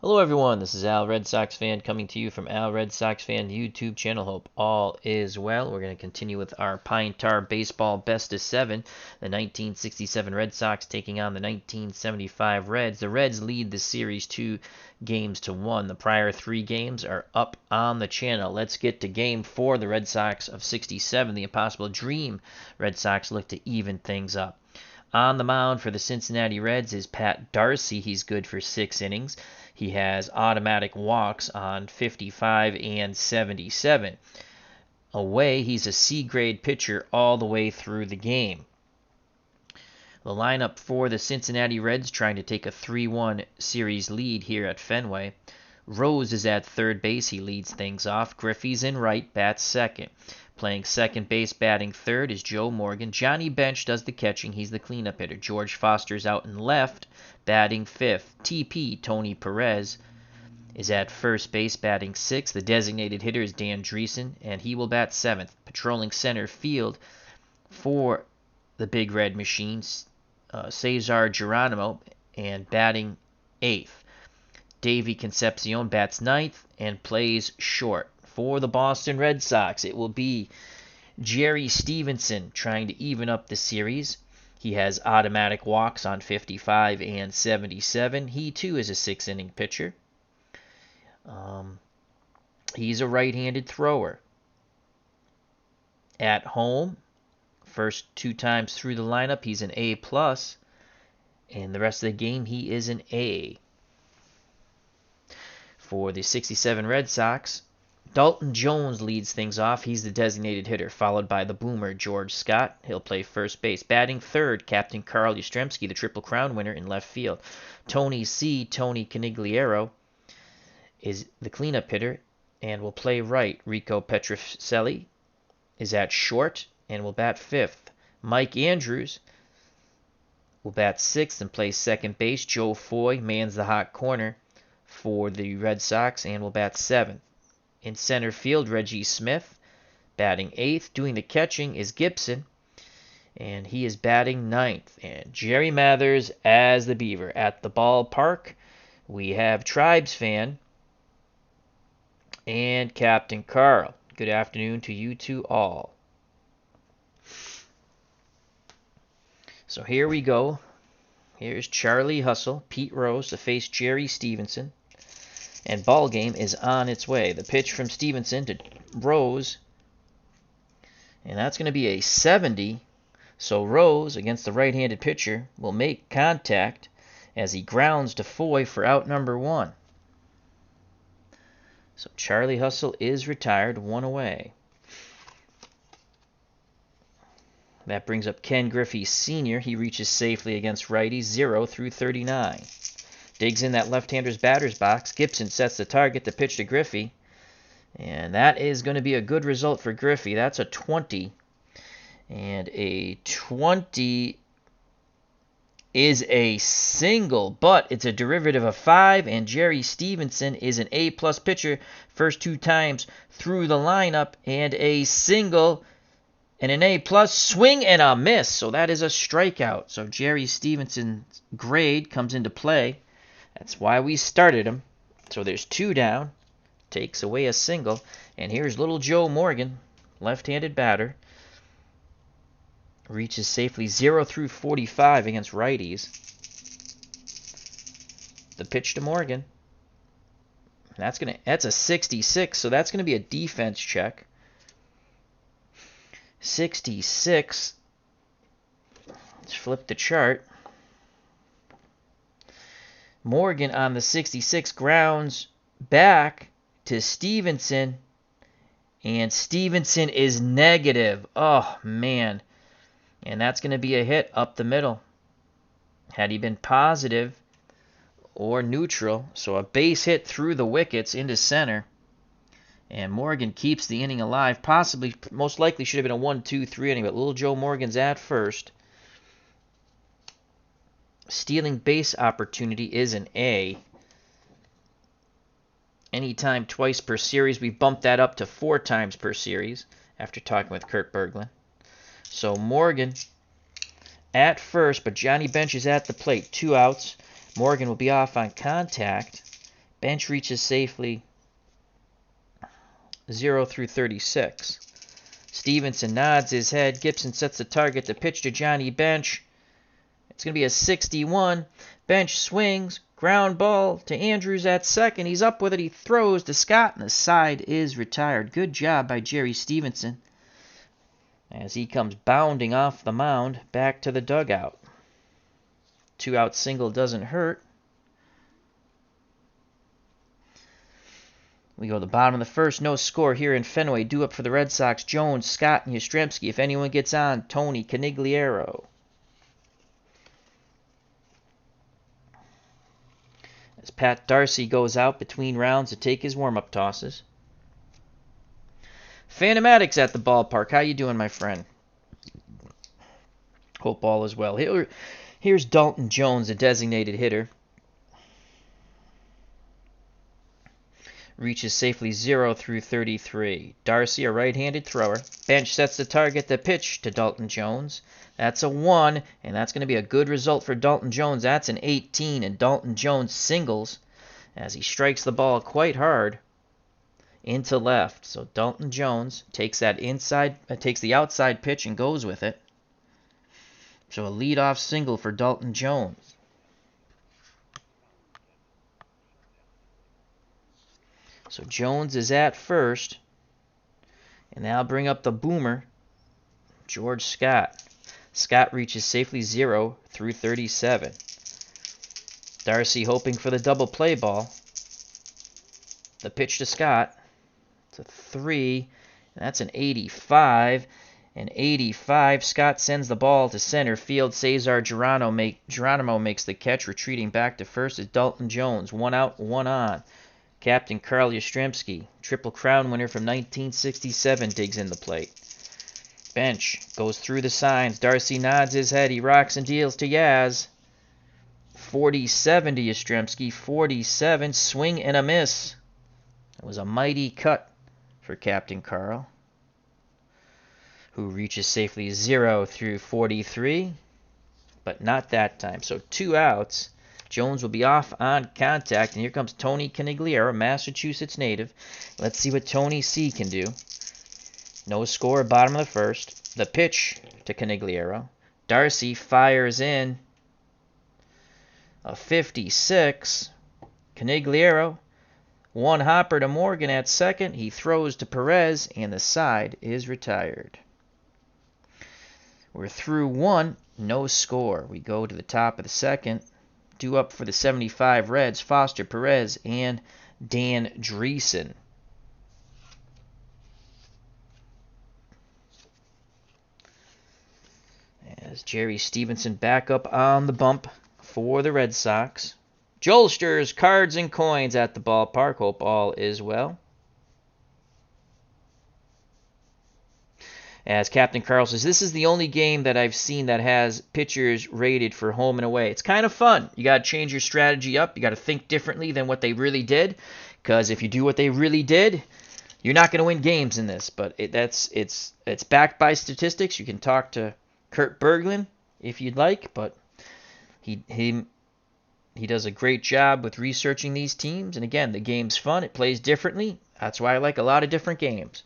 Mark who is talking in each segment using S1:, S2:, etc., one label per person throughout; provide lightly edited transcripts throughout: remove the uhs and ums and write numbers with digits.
S1: Hello everyone, this is Al Red Sox Fan coming to you from Al Red Sox Fan YouTube channel. Hope all is well. We're going to continue with our Pine Tar Baseball Best of 7. The 1967 Red Sox taking on the 1975 Reds. The Reds lead the series 2-1. The prior 3 games are up on the channel. Let's get to Game 4. The Red Sox of 67, the Impossible Dream Red Sox look to even things up. On the mound for the Cincinnati Reds is Pat Darcy. He's good for 6 innings. He has automatic walks on 55 and 77. Away, he's a C-grade pitcher all the way through the game. The lineup for the Cincinnati Reds trying to take a 3-1 series lead here at Fenway. Rose is at third base. He leads things off. Griffey's in right, bats second. Playing second base, batting third is Joe Morgan. Johnny Bench does the catching. He's the cleanup hitter. George Foster's out in left, batting fifth. TP, Tony Perez, is at first base, batting sixth. The designated hitter is Dan Dreesen, and he will bat seventh. Patrolling center field for the Big Red Machines, Cesar Geronimo, and batting eighth. Davey Concepcion bats ninth and plays short. For the Boston Red Sox, it will be Jerry Stevenson trying to even up the series. He has automatic walks on 55 and 77. He, too, is a 6-inning pitcher. He's a right-handed thrower. At home, first 2 times through the lineup, he's an A+. And the rest of the game, he is an A. For the 67 Red Sox, Dalton Jones leads things off. He's the designated hitter, followed by the boomer, George Scott. He'll play first base. Batting third, Captain Carl Yastrzemski, the Triple Crown winner in left field. Tony Conigliaro is the cleanup hitter and will play right. Rico Petrocelli is at short and will bat fifth. Mike Andrews will bat sixth and play second base. Joe Foy mans the hot corner for the Red Sox and will bat seventh. In center field, Reggie Smith, batting eighth. Doing the catching is Gibson, and he is batting ninth. And Jerry Mathers as the Beaver. At the ballpark, we have Tribes Fan and Captain Carl. Good afternoon to you two all. So here we go. Here's Charlie Hustle, Pete Rose to face Jerry Stevenson. And ball game is on its way. The pitch from Stevenson to Rose. And that's going to be a 70. So Rose, against the right-handed pitcher, will make contact as he grounds to Foy for out number 1. So Charlie Hustle is retired, 1 away. That brings up Ken Griffey Sr. He reaches safely against righties, 0 through 39. Digs in that left-hander's batter's box. Gibson sets the target to pitch to Griffey. And that is going to be a good result for Griffey. That's a 20. And a 20 is a single, but it's a derivative of 5. And Jerry Stevenson is an A+ pitcher. First 2 times through the lineup. And a single and an A+, swing and a miss. So that is a strikeout. So Jerry Stevenson's grade comes into play. That's why we started him. So there's 2 down. Takes away a single. And here's little Joe Morgan, left-handed batter. Reaches safely 0 through 45 against righties. The pitch to Morgan. That's a 66, so that's gonna be a defense check. 66. Let's flip the chart. Morgan on the 66 grounds back to Stevenson, and Stevenson is negative. Oh, man. And that's going to be a hit up the middle. Had he been positive or neutral, so a base hit through the wickets into center, and Morgan keeps the inning alive. Possibly, most likely should have been a 1-2-3 inning, but little Joe Morgan's at first. Stealing base opportunity is an A. Anytime twice per series. We bumped that up to 4 times per series after talking with Kurt Berglund. So Morgan at first, but Johnny Bench is at the plate. 2 outs. Morgan will be off on contact. Bench reaches safely 0 through 36. Stevenson nods his head. Gibson sets the target. The pitch to Johnny Bench. It's going to be a 61. Bench swings. Ground ball to Andrews at second. He's up with it. He throws to Scott, and the side is retired. Good job by Jerry Stevenson as he comes bounding off the mound back to the dugout. 2-out single doesn't hurt. We go to the bottom of the first. No score here in Fenway. Due up for the Red Sox. Jones, Scott, and Yastrzemski. If anyone gets on, Tony Conigliaro. As Pat Darcy goes out between rounds to take his warm-up tosses. Phantomatics at the ballpark. How you doing, my friend? Hope all is well. Here's Dalton Jones, a designated hitter. Reaches safely 0 through 33. Darcy, a right-handed thrower. Bench sets the target. The pitch to Dalton Jones. That's a 1, and that's going to be a good result for Dalton Jones. That's an 18, and Dalton Jones singles as he strikes the ball quite hard into left. So Dalton Jones takes the outside pitch and goes with it. So a leadoff single for Dalton Jones. So Jones is at first, and now bring up the boomer, George Scott. Scott reaches safely 0 through 37. Darcy hoping for the double play ball. The pitch to Scott. It's a 3, and that's an 85. An 85. Scott sends the ball to center field. Cesar Geronimo makes the catch, retreating back to first is Dalton Jones. 1 out, 1 on. Captain Carl Yastrzemski, Triple Crown winner from 1967, digs in the plate. Bench goes through the signs. Darcy nods his head. He rocks and deals to Yaz. 47 to Yastrzemski. 47. Swing and a miss. It was a mighty cut for Captain Carl, who reaches safely 0 through 43, but not that time. So 2 outs. Jones will be off on contact, and here comes Tony Conigliaro, Massachusetts native. Let's see what Tony C can do. No score, bottom of the first. The pitch to Conigliaro. Darcy fires in a 56. Conigliaro, 1 hopper to Morgan at second. He throws to Perez, and the side is retired. We're through 1, no score. We go to the top of the second. Due up for the 75 Reds, Foster, Perez, and Dan Dreesen. As Jerry Stevenson back up on the bump for the Red Sox. Jolsters, cards, and coins at the ballpark. Hope all is well. As Captain Carl says, this is the only game that I've seen that has pitchers rated for home and away. It's kind of fun. You got to change your strategy up. You got to think differently than what they really did. Because if you do what they really did, you're not going to win games in this. But it's backed by statistics. You can talk to Kurt Berglund if you'd like. But he does a great job with researching these teams. And again, the game's fun. It plays differently. That's why I like a lot of different games.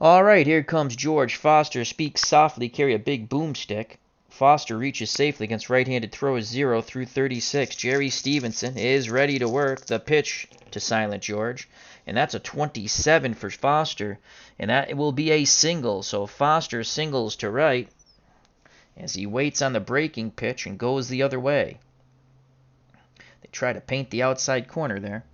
S1: All right, here comes George Foster. Speaks softly, carry a big boomstick. Foster reaches safely against right-handed throwers 0 through 36. Jerry Stevenson is ready to work. The pitch to Silent George. And that's a 27 for Foster. And that will be a single. So Foster singles to right as he waits on the breaking pitch and goes the other way. They try to paint the outside corner there.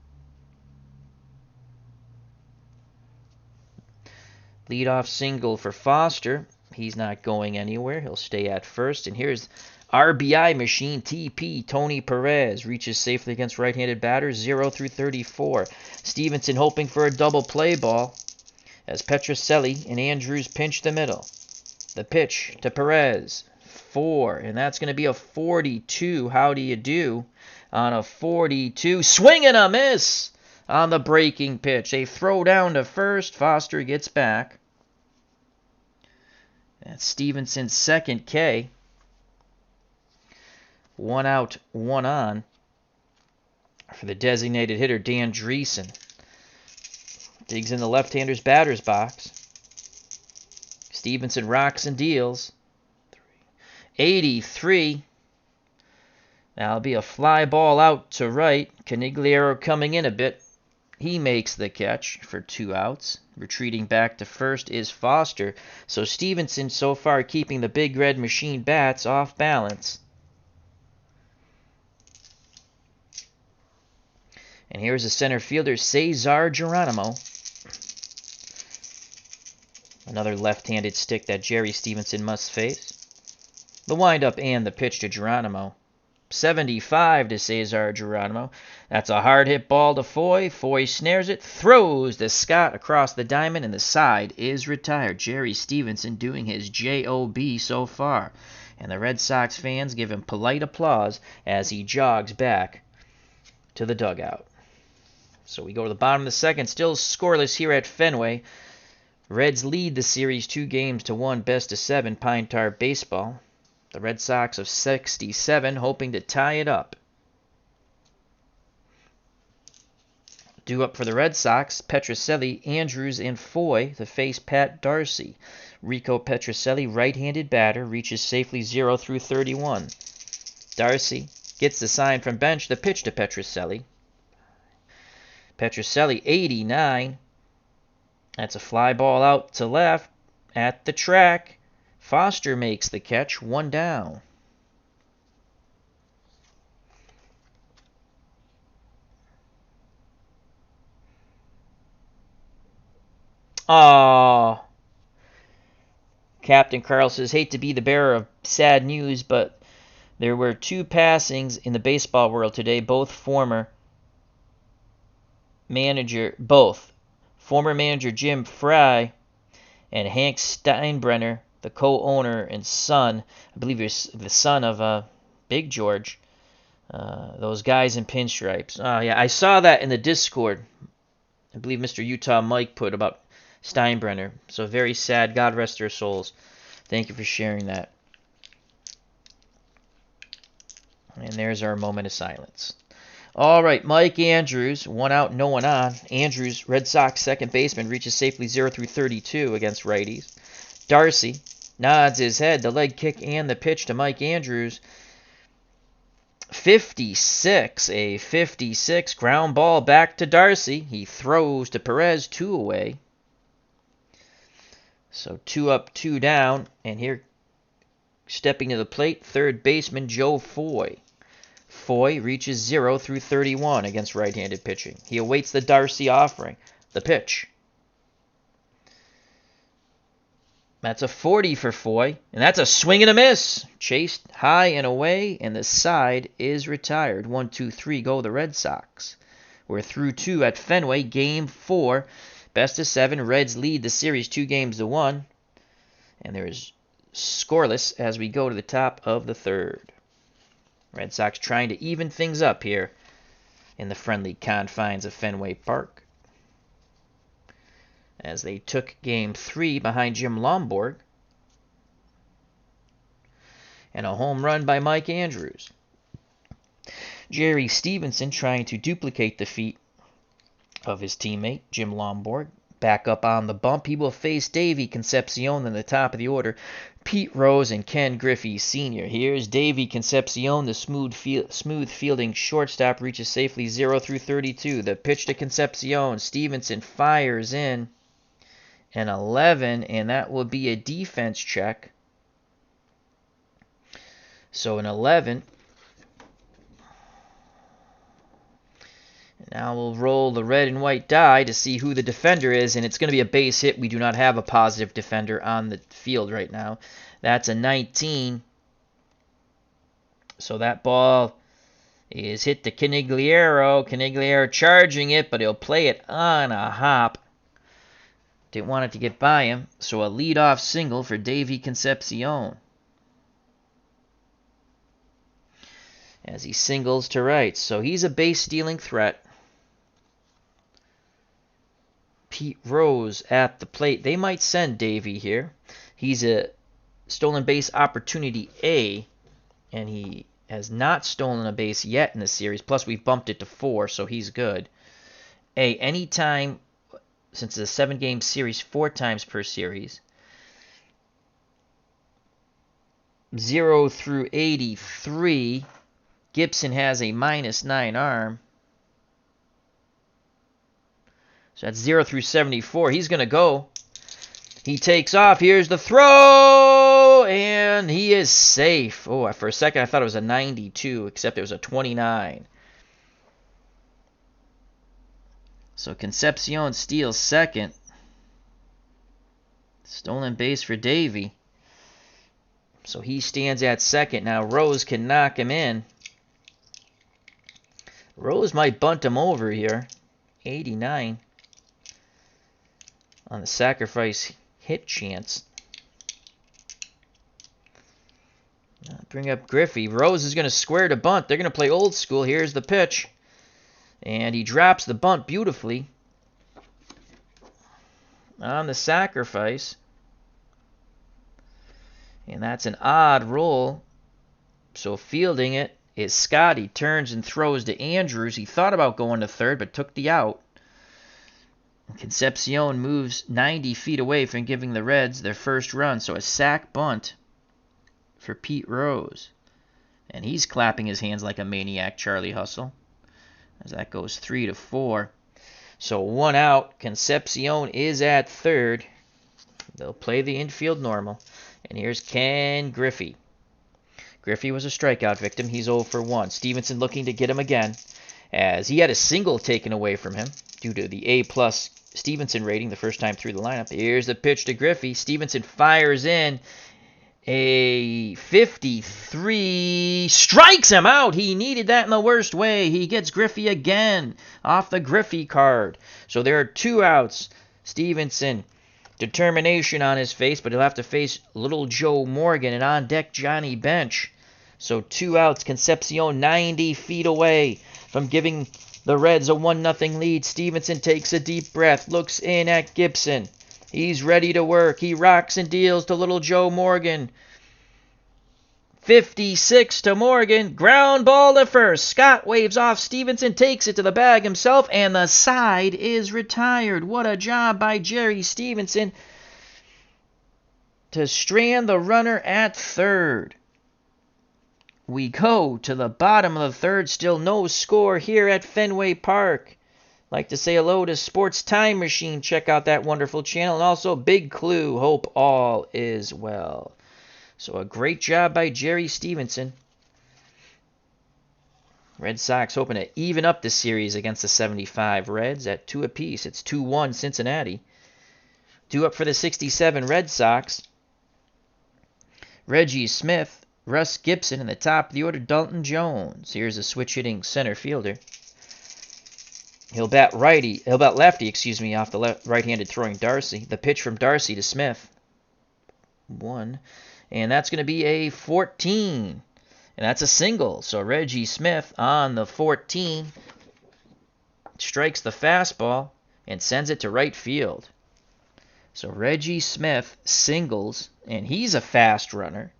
S1: Leadoff single for Foster. He's not going anywhere. He'll stay at first. And here's RBI machine TP. Tony Perez reaches safely against right-handed batters 0 through 34. Stevenson hoping for a double play ball as Petrocelli and Andrews pinch the middle. The pitch to Perez. 4. And that's going to be a 42. How do you do on a 42? Swing and a miss on the breaking pitch. A throw down to first. Foster gets back. That's Stevenson's second K. 1 out, 1 on. For the designated hitter, Dan Dreesen. Digs in the left-hander's batter's box. Stevenson rocks and deals. 83. That'll be a fly ball out to right. Canigliaro coming in a bit. He makes the catch for 2 outs. Retreating back to first is Foster. So Stevenson so far keeping the Big Red Machine bats off balance. And here's the center fielder, Cesar Geronimo. Another left-handed stick that Jerry Stevenson must face. The windup and the pitch to Geronimo. 75 to Cesar Geronimo. That's a hard hit ball to Foy. Foy snares it, throws to Scott across the diamond, and the side is retired. Jerry Stevenson doing his J.O.B. so far. And the Red Sox fans give him polite applause as he jogs back to the dugout. So we go to the bottom of the second, still scoreless here at Fenway. Reds lead the series 2-1, best of 7, Pine Tar Baseball. The Red Sox of 67 hoping to tie it up. Due up for the Red Sox, Petrocelli, Andrews, and Foy to face Pat Darcy. Rico Petrocelli, right-handed batter, reaches safely 0 through 31. Darcy gets the sign from bench, the pitch to Petrocelli. Petrocelli, 89. That's a fly ball out to left at the track. Foster makes the catch, 1 down. Aww. Captain Carl says, hate to be the bearer of sad news, but there were 2 passings in the baseball world today, both former manager Jim Fry and Hank Steinbrenner, the co-owner and son, I believe he's the son of Big George, those guys in pinstripes. Oh, yeah, I saw that in the Discord. I believe Mr. Utah Mike put about Steinbrenner. So very sad. God rest their souls. Thank you for sharing that. And there's our moment of silence. All right, Mike Andrews, 1 out, no one on. Andrews, Red Sox second baseman, reaches safely 0 through 32 against righties. Darcy nods his head, the leg kick and the pitch to Mike Andrews. 56, a 56 ground ball back to Darcy. He throws to Perez, 2 away. So 2 up, 2 down, and here stepping to the plate, third baseman Joe Foy. Foy reaches 0 through 31 against right-handed pitching. He awaits the Darcy offering. The pitch. That's a 40 for Foy, and that's a swing and a miss. Chased high and away, and the side is retired. 1, 2, 3 go the Red Sox. We're through 2 at Fenway, Game 4. Best of 7, Reds lead the series 2-1. And there is scoreless as we go to the top of the third. Red Sox trying to even things up here in the friendly confines of Fenway Park, as they took Game 3 behind Jim Lomborg. And a home run by Mike Andrews. Jerry Stevenson trying to duplicate the feat of his teammate, Jim Lomborg. Back up on the bump, he will face Davey Concepcion in the top of the order. Pete Rose and Ken Griffey Sr. Here's Davey Concepcion, the smooth fielding shortstop, reaches safely 0 through 32. The pitch to Concepcion. Stevenson fires in an 11, and that will be a defense check. So an 11. Now we'll roll the red and white die to see who the defender is, and it's going to be a base hit. We do not have a positive defender on the field right now. That's a 19. So that ball is hit to Canigliaro. Canigliaro charging it, but he'll play it on a hop. Didn't want it to get by him, so a leadoff single for Davey Concepcion, as he singles to right. So he's a base-stealing threat. Pete Rose at the plate. They might send Davey here. He's a stolen base opportunity A, and he has not stolen a base yet in the series. Plus, we've bumped it to 4, so he's good. A, anytime, since it's a 7-game series, 4 times per series. 0 through 83. Gibson has a -9 arm. So that's 0 through 74. He's going to go. He takes off. Here's the throw. And he is safe. Oh, for a second I thought it was a 92, except it was a 29. So Concepcion steals second. Stolen base for Davey. So he stands at second. Now Rose can knock him in. Rose might bunt him over here. 89 on the sacrifice hit chance. Bring up Griffey. Rose is going to square to bunt. They're going to play old school. Here's the pitch. And he drops the bunt beautifully on the sacrifice. And that's an odd roll. So fielding it is Scott. He turns and throws to Andrews. He thought about going to third, but took the out. Concepcion moves 90 feet away from giving the Reds their first run. So a sack bunt for Pete Rose. And he's clapping his hands like a maniac, Charlie Hustle, as that goes 3-4. So 1 out. Concepcion is at third. They'll play the infield normal. And here's Ken Griffey. Griffey was a strikeout victim. He's 0 for 1. Stevenson looking to get him again, as he had a single taken away from him due to the A+ Stevenson rating the first time through the lineup. Here's the pitch to Griffey. Stevenson fires in a 53. Strikes him out. He needed that in the worst way. He gets Griffey again off the Griffey card. So there are 2 outs. Stevenson, determination on his face, but he'll have to face little Joe Morgan and on deck Johnny Bench. So 2 outs. Concepcion 90 feet away from giving the Reds a 1-0 lead. Stevenson takes a deep breath, looks in at Gibson. He's ready to work. He rocks and deals to little Joe Morgan. 56 to Morgan. Ground ball to first. Scott waves off. Stevenson takes it to the bag himself, and the side is retired. What a job by Jerry Stevenson to strand the runner at third. We go to the bottom of the third. Still no score here at Fenway Park. Like to say hello to Sports Time Machine. Check out that wonderful channel. And also Big Clue. Hope all is well. So a great job by Jerry Stevenson. Red Sox hoping to even up the series against the 75 Reds at 2 apiece. It's 2-1 Cincinnati. 2 up for the 67 Red Sox. Reggie Smith, Russ Gibson in the top of the order. Dalton Jones. Here's a switch-hitting center fielder. He'll bat lefty, off the right-handed throwing Darcy. The pitch from Darcy to Smith. 1. And that's going to be a 14. And that's a single. So Reggie Smith on the 14 strikes the fastball and sends it to right field. So Reggie Smith singles, and he's a fast runner.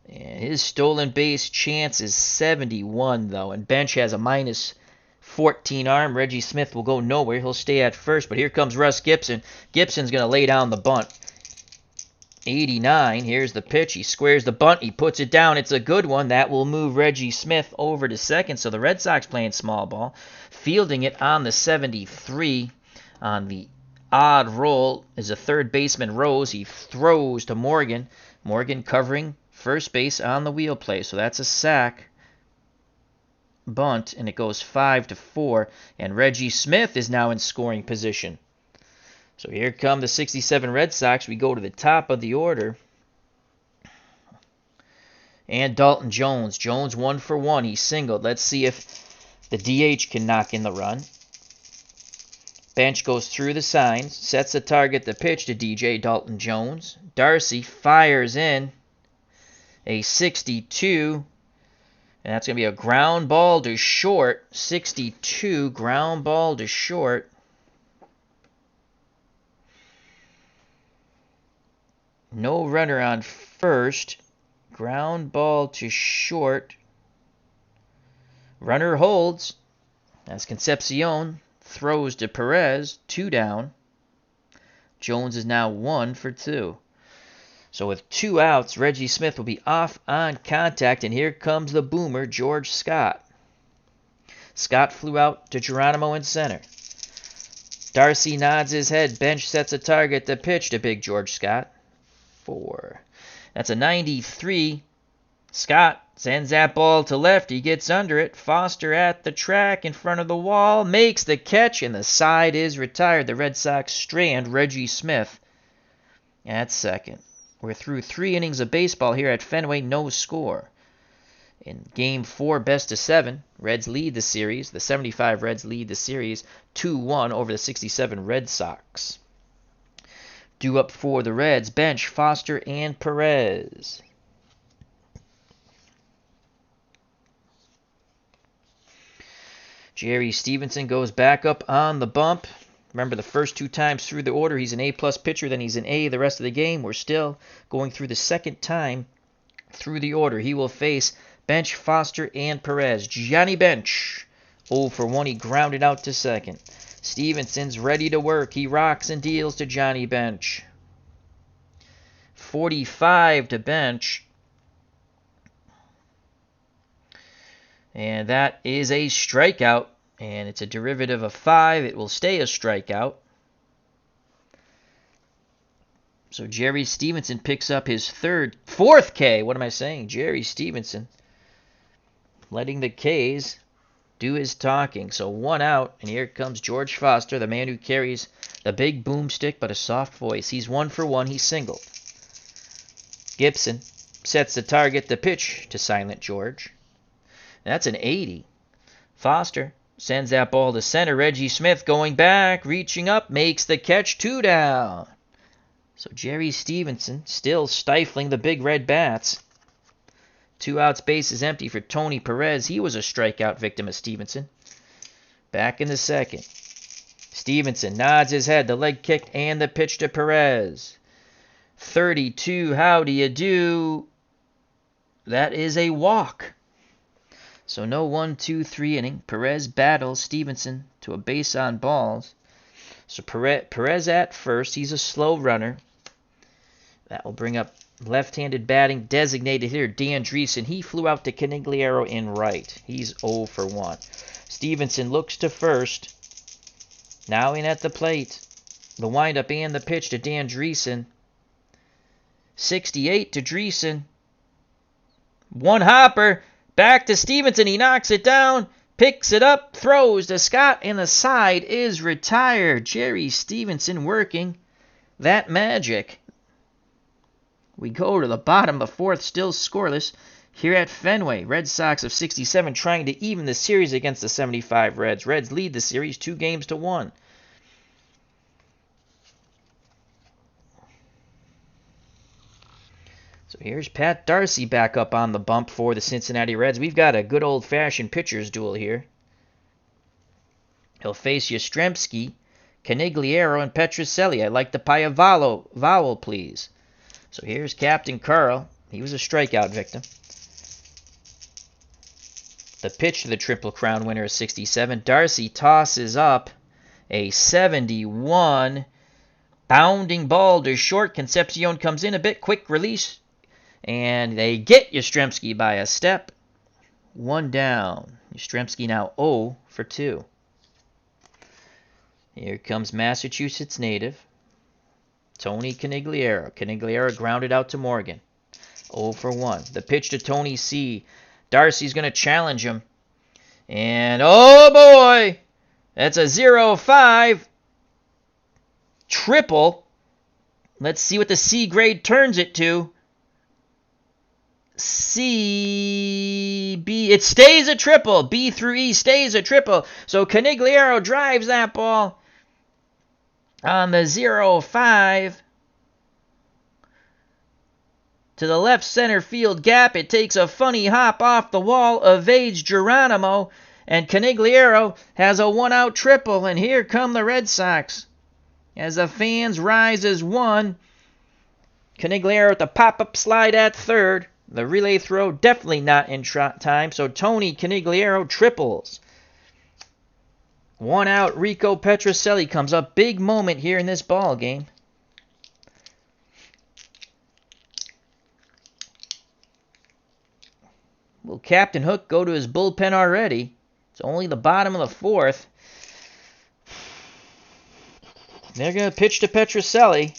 S1: And his stolen base chance is 71, though. And Bench has a -14 arm. Reggie Smith will go nowhere. He'll stay at first. But here comes Russ Gibson. Gibson's going to lay down the bunt. 89. Here's the pitch. He squares the bunt. He puts it down. It's a good one. That will move Reggie Smith over to second. So the Red Sox playing small ball. Fielding it on the 73. On the odd roll is a third baseman, Rose. He throws to Morgan. Morgan covering first base on the wheel play. So that's a sack. Bunt, and it goes 5-4. And Reggie Smith is now in scoring position. So here come the 67 Red Sox. We go to the top of the order. And Dalton Jones. Jones 1 for 1. He singled. Let's see if the DH can knock in the run. Bench goes through the signs. Sets the target, the pitch to DJ Dalton Jones. Darcy fires in a 62. And that's going to be a ground ball to short. 62, ground ball to short. No runner on first. Ground ball to short. Runner holds as Concepcion throws to Perez. 2 down. Jones is now 1 for 2. So with 2 outs, Reggie Smith will be off on contact, and here comes the boomer, George Scott. Scott flew out to Geronimo in center. Darcy nods his head. Bench sets a target. The pitch to big George Scott. 4. That's a 93. Scott sends that ball to left. He gets under it. Foster at the track in front of the wall. Makes the catch, and the side is retired. The Red Sox strand Reggie Smith at second. We're through 3 innings of baseball here at Fenway. No score. In Game 4, best of 7, Reds lead the series. The 75 Reds lead the series 2-1 over the 67 Red Sox. Due up for the Reds, bench Foster and Perez. Jerry Stevenson goes back up on the bump. Remember, the first 2 times through the order, he's an A-plus pitcher, then he's an A the rest of the game. We're still going through the second time through the order. He will face bench Foster and Perez. Johnny Bench, 0 for 1. He grounded out to second. Stevenson's ready to work. He rocks and deals to Johnny Bench. 45 to Bench. And that is a strikeout. And it's a derivative of 5. It will stay a strikeout. So Jerry Stevenson picks up his 4th K. What am I saying? Jerry Stevenson letting the K's do his talking. So 1 out, and here comes George Foster, the man who carries the big boomstick but a soft voice. He's 1 for 1. He's singled. Gibson sets the target, the pitch to Silent George. And that's an 80. Foster sends that ball to center. Reggie Smith going back, reaching up, makes the catch. 2 down. So Jerry Stevenson still stifling the big red bats. 2 outs, base is empty for Tony Perez. He was a strikeout victim of Stevenson. Back in the second. Stevenson nods his head, the leg kick and the pitch to Perez. 32, how do you do? That is a walk. So no 1, 2, 3 inning. Perez battles Stevenson to a base on balls. So Perez at first. He's a slow runner. That will bring up left-handed batting designated hitter Dan Dreesen. He flew out to Canigliaro in right. He's 0 for 1. Stevenson looks to first. Now in at the plate. The windup and the pitch to Dan Dreesen. 68 to Dreesen. 1 hopper. Back to Stevenson. He knocks it down. Picks it up. Throws to Scott. And the side is retired. Jerry Stevenson working that magic. We go to the bottom of 4th, still scoreless here at Fenway. Red Sox of 67 trying to even the series against the 75 Reds. Reds lead the series 2-1. So here's Pat Darcy back up on the bump for the Cincinnati Reds. We've got a good old-fashioned pitcher's duel here. He'll face Yastrzemski, Canigliaro, and Petrocelli. I'd like the vowel, please. So here's Captain Carl. He was a strikeout victim. The pitch to the Triple Crown winner is 67. Darcy tosses up a 71. Bounding ball to short. Concepcion comes in a bit. Quick release. And they get Yastrzemski by a step. 1 down. Yastrzemski now 0 for 2. Here comes Massachusetts native Tony Canigliaro. Canigliaro grounded out to Morgan. 0 for 1. The pitch to Tony C. Darcy's going to challenge him. And, oh boy! That's a 0-5. Triple. Let's see what the C grade turns it to. C, B. It stays a triple. B through E stays a triple. So Canigliaro drives that ball on the 0-5 to the left center field gap. It takes a funny hop off the wall, evades Geronimo, and Canigliaro has a 1-out triple. And here come the Red Sox as the fans rise as one. Canigliaro with the pop-up slide at third. The relay throw definitely not in time, so Tony Canigliaro triples. 1 out, Rico Petrocelli comes up. Big moment here in this ball game. Will Captain Hook go to his bullpen already? It's only the bottom of the 4th. They're going to pitch to Petrocelli.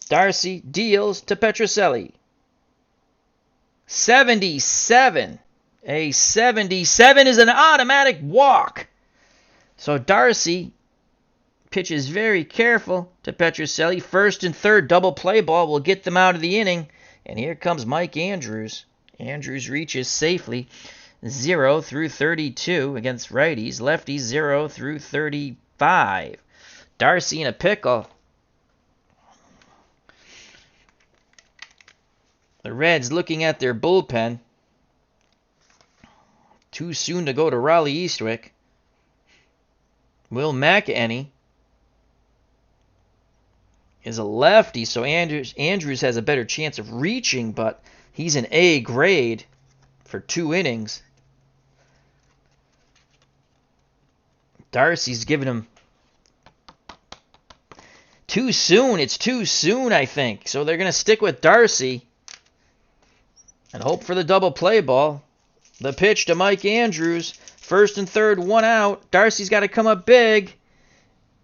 S1: Darcy deals to Petrocelli. 77. A 77 is an automatic walk. So Darcy pitches very careful to Petrocelli. First and third double play ball will get them out of the inning. And here comes Mike Andrews. Andrews reaches safely 0 through 32 against righties. Lefties 0 through 35. Darcy in a pickle. The Reds looking at their bullpen. Too soon to go to Raleigh Eastwick. Will McEnany is a lefty, so Andrews has a better chance of reaching, but he's an A grade for 2 innings. Darcy's giving him too soon. It's too soon, I think. So they're going to stick with Darcy and hope for the double play ball. The pitch to Mike Andrews. First and third, 1 out. Darcy's got to come up big.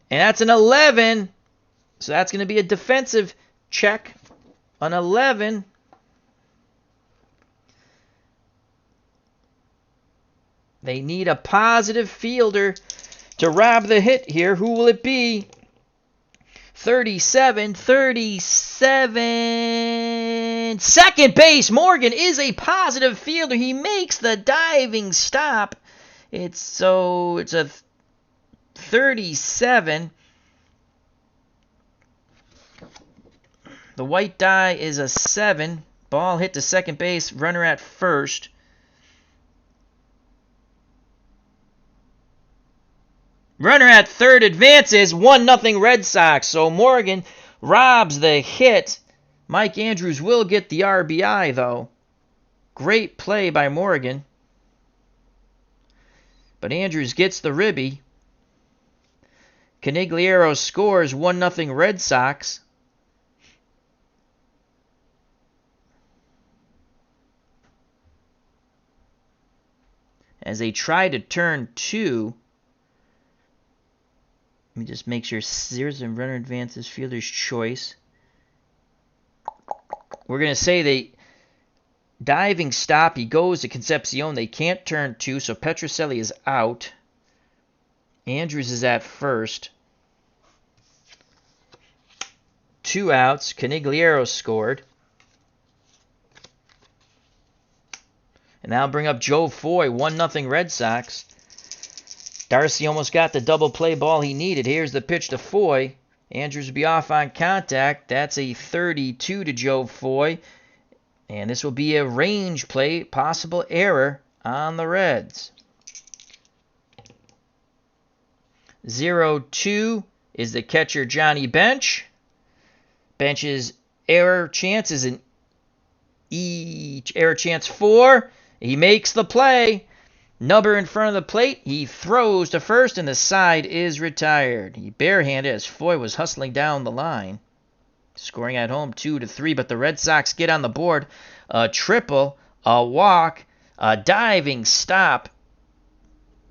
S1: And that's an 11. So that's going to be a defensive check. An 11. They need a positive fielder to rob the hit here. Who will it be? 37. Second base. Morgan is a positive fielder. He makes the diving stop. It's a 37. The white die is a 7. Ball hit to second base. Runner at first. Runner at third advances. 1-0 Red Sox. So Morgan robs the hit. Mike Andrews will get the RBI, though. Great play by Morgan. But Andrews gets the ribby. Canigliaro scores. 1-0 Red Sox. As they try to turn 2. Let me just make sure. Here's a runner advances, fielder's choice. We're going to say they diving stop. He goes to Concepcion. They can't turn 2, so Petrocelli is out. Andrews is at first. 2 outs. Canigliaro scored. And now bring up Joe Foy. 1-0 Red Sox. Darcy almost got the double play ball he needed. Here's the pitch to Foy. Andrews will be off on contact. That's a 32 to Joe Foy. And this will be a range play. Possible error on the Reds. 0-2 is the catcher Johnny Bench. Bench's error chance is an error chance 4. He makes the play. Nubber in front of the plate. He throws to first, and the side is retired. He barehanded as Foy was hustling down the line. Scoring at home 2-3, but the Red Sox get on the board. A triple, a walk, a diving stop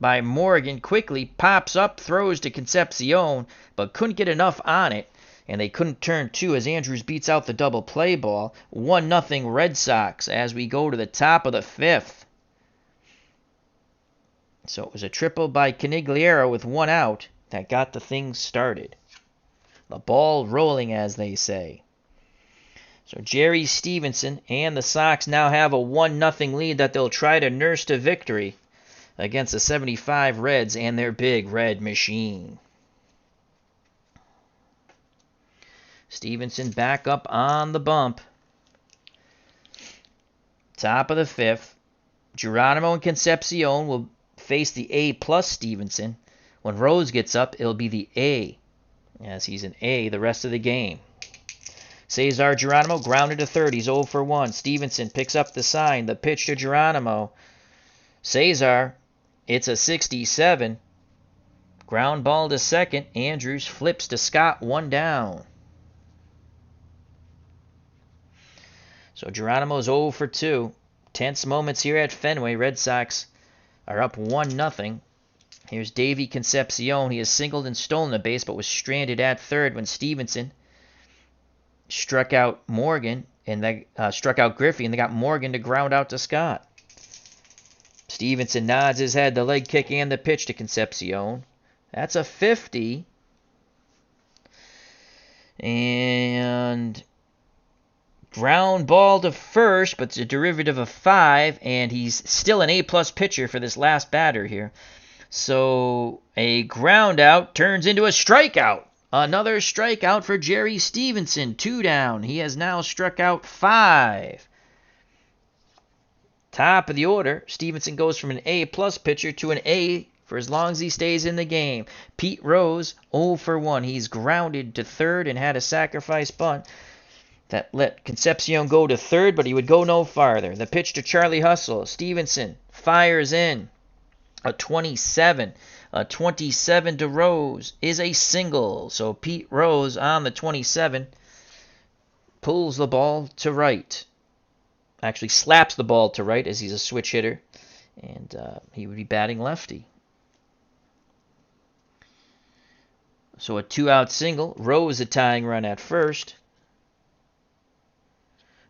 S1: by Morgan. Quickly pops up, throws to Concepcion, but couldn't get enough on it. And they couldn't turn 2 as Andrews beats out the double play ball. 1-0 Red Sox as we go to the top of the 5th. So it was a triple by Canigliaro with 1 out that got the thing started. The ball rolling, as they say. So Jerry Stevenson and the Sox now have a 1-0 lead that they'll try to nurse to victory against the 75 Reds and their big red machine. Stevenson back up on the bump. Top of the 5th. Geronimo and Concepcion will face the A plus Stevenson. When Rose gets up, it'll be the A, as he's an A the rest of the game. Cesar Geronimo grounded to third. He's 0 for 1. Stevenson picks up the sign. The pitch to Geronimo. Cesar, it's a 67. Ground ball to second. Andrews flips to Scott, 1 down. So Geronimo's 0 for 2. Tense moments here at Fenway. Red Sox are up 1-0. Here's Davey Concepcion. He has singled and stolen a base, but was stranded at third when Stevenson struck out Morgan and they struck out Griffey, and they got Morgan to ground out to Scott. Stevenson nods his head, the leg kick and the pitch to Concepcion. That's a 50. And ground ball to first, but it's a derivative of 5, and he's still an A-plus pitcher for this last batter here. So a ground out turns into a strikeout. Another strikeout for Jerry Stevenson. 2 down. He has now struck out 5. Top of the order, Stevenson goes from an A-plus pitcher to an A for as long as he stays in the game. Pete Rose, 0 for 1. He's grounded to third and had a sacrifice bunt that let Concepcion go to third, but he would go no farther. The pitch to Charlie Hustle. Stevenson fires in. A 27. A 27 to Rose is a single. So Pete Rose on the 27 pulls the ball to right. Actually slaps the ball to right as he's a switch hitter. And he would be batting lefty. So a 2-out single. Rose a tying run at first.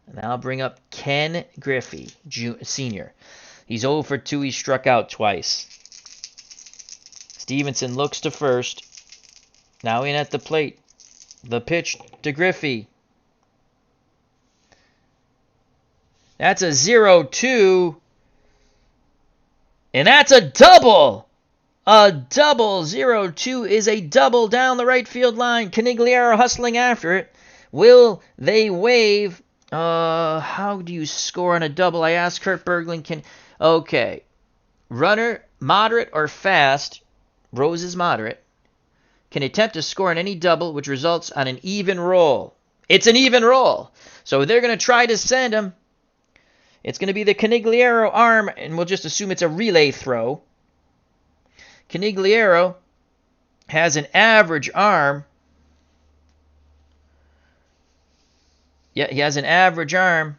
S1: And I'll bring up Ken Griffey, Sr. He's 0 for 2. He struck out twice. Stevenson looks to first. Now in at the plate. The pitch to Griffey. That's a 0-2. And that's a double. A double. 0-2 is a double down the right field line. Canigliaro hustling after it. Will they wave? How do you score on a double? I asked Kurt Berglund. Okay. Runner, moderate or fast. Rose is moderate. Can attempt to score on any double, which results on an even roll. It's an even roll. So they're going to try to send him. It's going to be the Canigliaro arm, and we'll just assume it's a relay throw. Canigliaro has an average arm. Yeah, he has an average arm.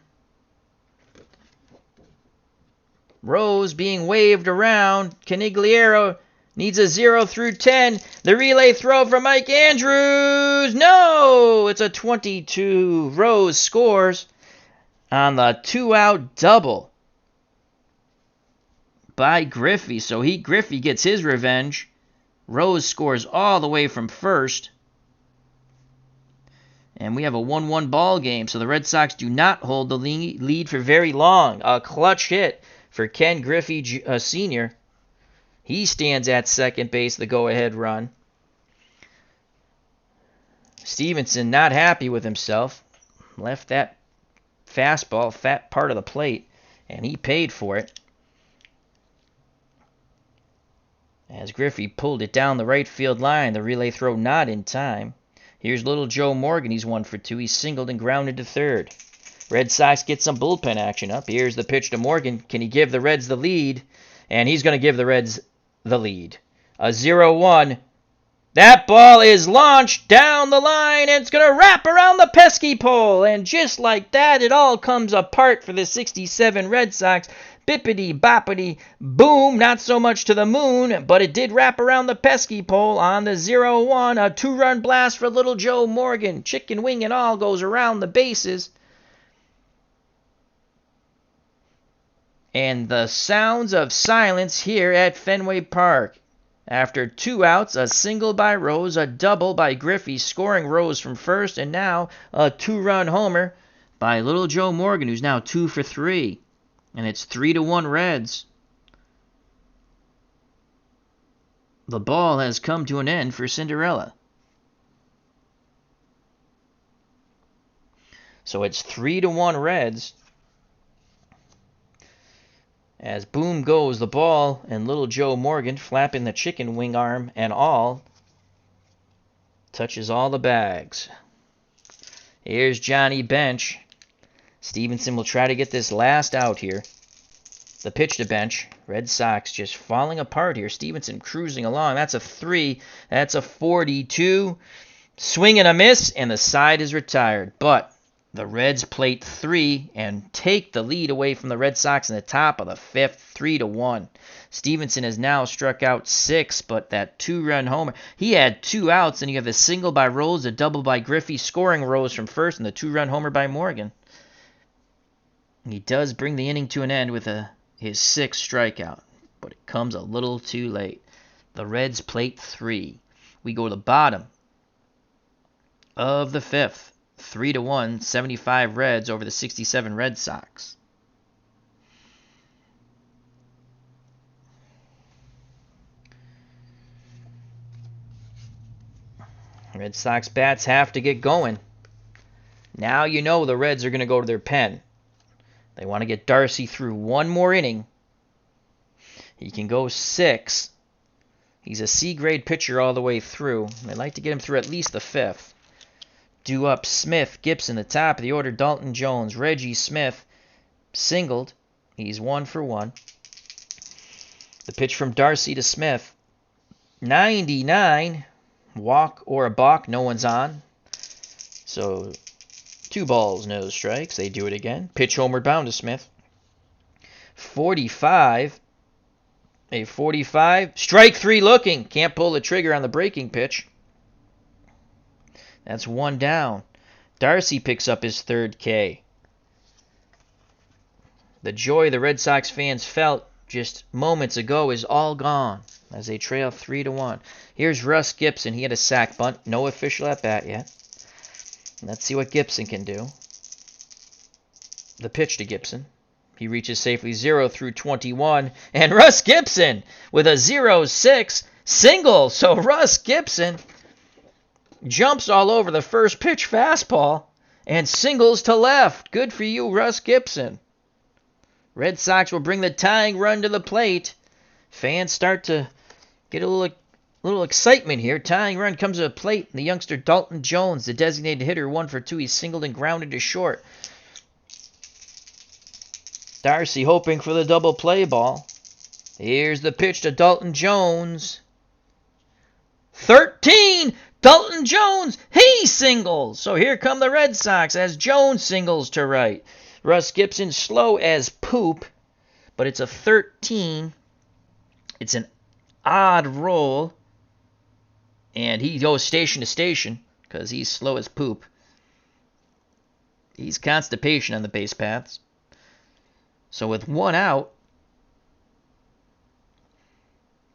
S1: Rose being waved around. Canigliaro needs a 0 through 10. The relay throw from Mike Andrews. No! It's a 22. Rose scores on the 2-out double by Griffey. So Griffey gets his revenge. Rose scores all the way from first. And we have a 1-1 ball game. So the Red Sox do not hold the lead for very long. A clutch hit for Ken Griffey Sr. He stands at second base, the go-ahead run. Stevenson not happy with himself. Left that fastball, fat part of the plate, and he paid for it. As Griffey pulled it down the right field line, the relay throw not in time. Here's little Joe Morgan. He's 1 for 2. He's singled and grounded to third. Red Sox get some bullpen action up. Here's the pitch to Morgan. Can he give the Reds the lead? And he's going to give the Reds the lead. A 0-1. That ball is launched down the line, and it's going to wrap around the pesky pole. And just like that, it all comes apart for the 67 Red Sox. Bippity boppity boom, not so much to the moon, but it did wrap around the pesky pole on the 0-1. A 2-run blast for little Joe Morgan. Chicken wing and all goes around the bases. And the sounds of silence here at Fenway Park. After 2 outs, a single by Rose, a double by Griffey, scoring Rose from first, and now a 2-run homer by little Joe Morgan, who's now 2 for 3. And it's 3-1 Reds. The ball has come to an end for Cinderella. So it's 3-1 Reds. As boom goes the ball, and little Joe Morgan, flapping the chicken wing arm and all, touches all the bags. Here's Johnny Bench. Stevenson will try to get this last out here. The pitch to Bench. Red Sox just falling apart here. Stevenson cruising along. That's a 3. That's a 42. Swing and a miss, and the side is retired. But the Reds plate 3 and take the lead away from the Red Sox in the top of the 5th, 3-1. Stevenson has now struck out 6, but that 2-run homer, he had 2 outs, and you have a single by Rose, a double by Griffey, scoring Rose from first, and the 2-run homer by Morgan. He does bring the inning to an end with his 6th strikeout, but it comes a little too late. The Reds plate 3. We go to the bottom of the 5th. 3-1, 75 Reds over the 67 Red Sox. Red Sox bats have to get going. Now you know the Reds are going to go to their pen. They want to get Darcy through one more inning. He can go 6. He's a C-grade pitcher all the way through. They'd like to get him through at least the 5th. Due up Smith, Gibson, the top of the order, Dalton Jones, Reggie Smith, singled. He's 1 for 1. The pitch from Darcy to Smith. 99. Walk or a balk, no one's on. So 2 balls, no strikes. They do it again. Pitch homeward bound to Smith. 45. A 45. Strike 3 looking. Can't pull the trigger on the breaking pitch. That's 1 down. Darcy picks up his 3rd K. The joy the Red Sox fans felt just moments ago is all gone as they trail 3-1. Here's Russ Gibson. He had a sac bunt. No official at bat yet. Let's see what Gibson can do. The pitch to Gibson. He reaches safely 0 through 21. And Russ Gibson with a 0-6 single. So Russ Gibson jumps all over the first pitch fastball and singles to left. Good for you, Russ Gibson. Red Sox will bring the tying run to the plate. Fans start to get a little excitement here. Tying run comes to the plate. The youngster Dalton Jones, the designated hitter, 1 for 2. He's singled and grounded to short. Darcy hoping for the double play ball. Here's the pitch to Dalton Jones. 13! Dalton Jones, he singles. So here come the Red Sox as Jones singles to right. Russ Gibson slow as poop, but it's a 13. It's an odd roll, and he goes station to station because he's slow as poop. He's constipation on the base paths. So with 1 out,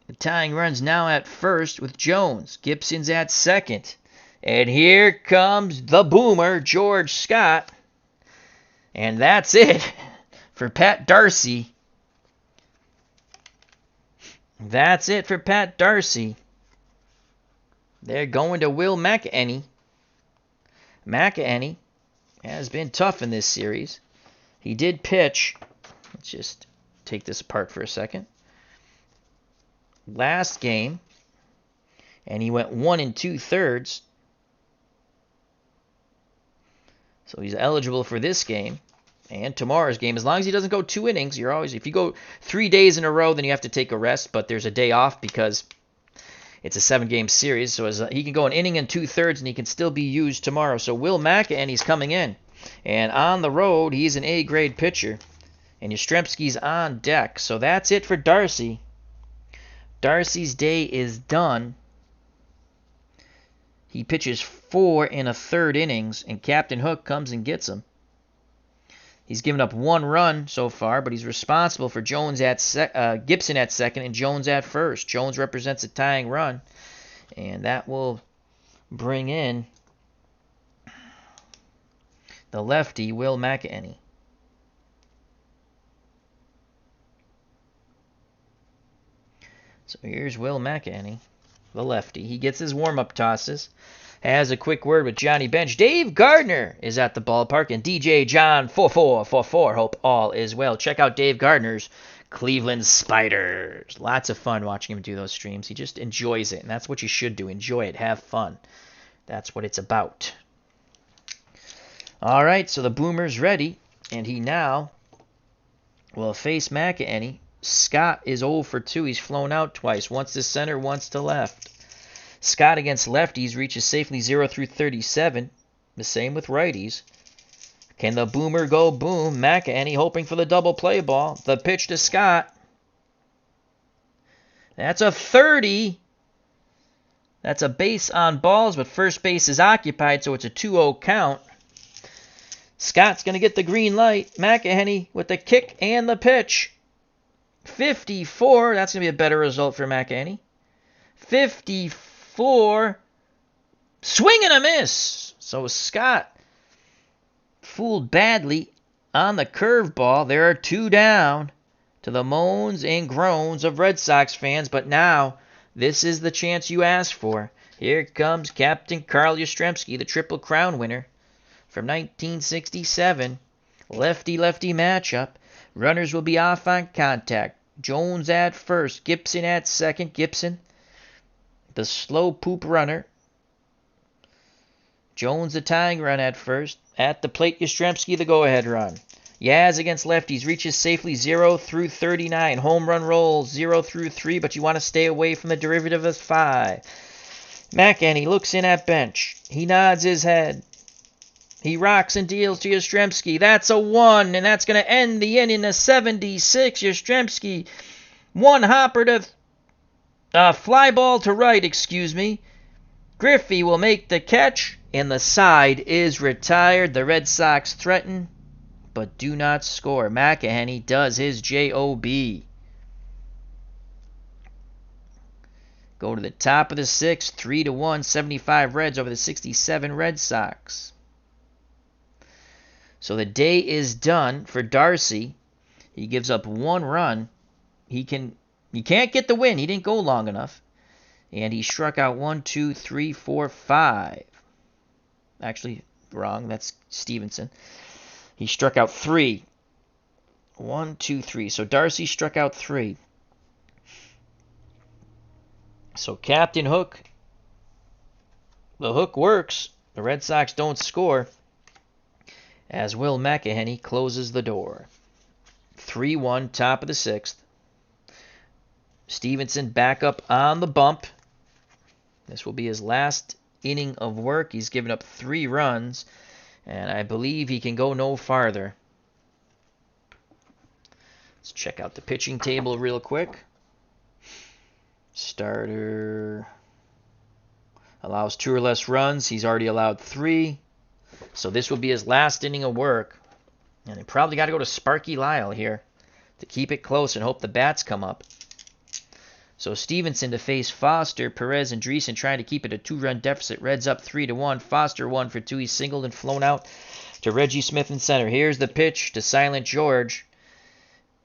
S1: the tying run's now at first with Jones. Gibson's at second. And here comes the boomer, George Scott. And that's it for Pat Darcy. That's it for Pat Darcy. They're going to Will McEnany. McEnany has been tough in this series. He did pitch. Let's just take this apart for a second. Last game, and he went 1 2/3. So he's eligible for this game and tomorrow's game. As long as he doesn't go 2 innings, you're always, if you go 3 days in a row, then you have to take a rest, but there's a day off because it's a 7-game series. So he can go an inning and 2/3, and he can still be used tomorrow. So Will McEnany's coming in, and on the road, he's an A-grade pitcher, and Yastrzemski's on deck. So that's it for Darcy. Darcy's day is done. He pitches 4 1/3 innings, and Captain Hook comes and gets him. He's given up 1 run so far, but he's responsible for Gibson at second and Jones at first. Jones represents a tying run, and that will bring in the lefty, Will McEnany. So here's Will McEnany, the lefty. He gets his warm-up tosses, has a quick word with Johnny Bench. Dave Gardner is at the ballpark, and DJ John 4444. Hope all is well. Check out Dave Gardner's Cleveland Spiders. Lots of fun watching him do those streams. He just enjoys it, and that's what you should do. Enjoy it. Have fun. That's what it's about. All right, so the Boomer's ready, and he now will face McEnany. Scott is 0 for 2. He's flown out twice, once to center, once to left. Scott against lefties reaches safely 0 through 37. The same with righties. Can the Boomer go boom? McEnany hoping for the double play ball. The pitch to Scott. That's a 30. That's a base on balls, but first base is occupied, so it's a 2-0 count. Scott's going to get the green light. McEnany with the kick and the pitch. 54. That's going to be a better result for McEnany. 54. Swing and a miss. So Scott fooled badly on the curveball. There are 2 down to the moans and groans of Red Sox fans. But now, this is the chance you asked for. Here comes Captain Carl Yastrzemski, the Triple Crown winner from 1967. Lefty-lefty matchup. Runners will be off on contact. Jones at first. Gibson at second. Gibson, the slow poop runner. Jones the tying run at first. At the plate, Yastrzemski the go-ahead run. Yaz against lefties reaches safely 0 through 39. Home run rolls 0 through 3, but you want to stay away from the derivative of 5. McEnany looks in at bench. He nods his head. He rocks and deals to Yastrzemski. That's a 1, and that's going to end the inning. A 76. Yastrzemski, 1 hopper to fly ball to right, Griffey will make the catch, and the side is retired. The Red Sox threaten, but do not score. McEnany does his job. Go to the top of the 6th, 3-1, 75 Reds over the 67 Red Sox. So the day is done for Darcy. He gives up 1 run. He can't get the win. He didn't go long enough. And he struck out 1, 2, 3, 4, 5. Actually, wrong. That's Stevenson. He struck out 3. 1, 2, 3. So Darcy struck out 3. So Captain Hook. The hook works. The Red Sox don't score. As Will McEnany closes the door. 3-1, top of the 6th. Stevenson back up on the bump. This will be his last inning of work. He's given up 3 runs, and I believe he can go no farther. Let's check out the pitching table real quick. Starter allows 2 or less runs. He's already allowed 3. So this will be his last inning of work. And they probably got to go to Sparky Lyle here to keep it close and hope the bats come up. So Stevenson to face Foster, Perez, and Dreesen trying to keep it a 2-run deficit. Reds up 3-1. Foster 1 for 2. He's singled and flown out to Reggie Smith in center. Here's the pitch to Silent George.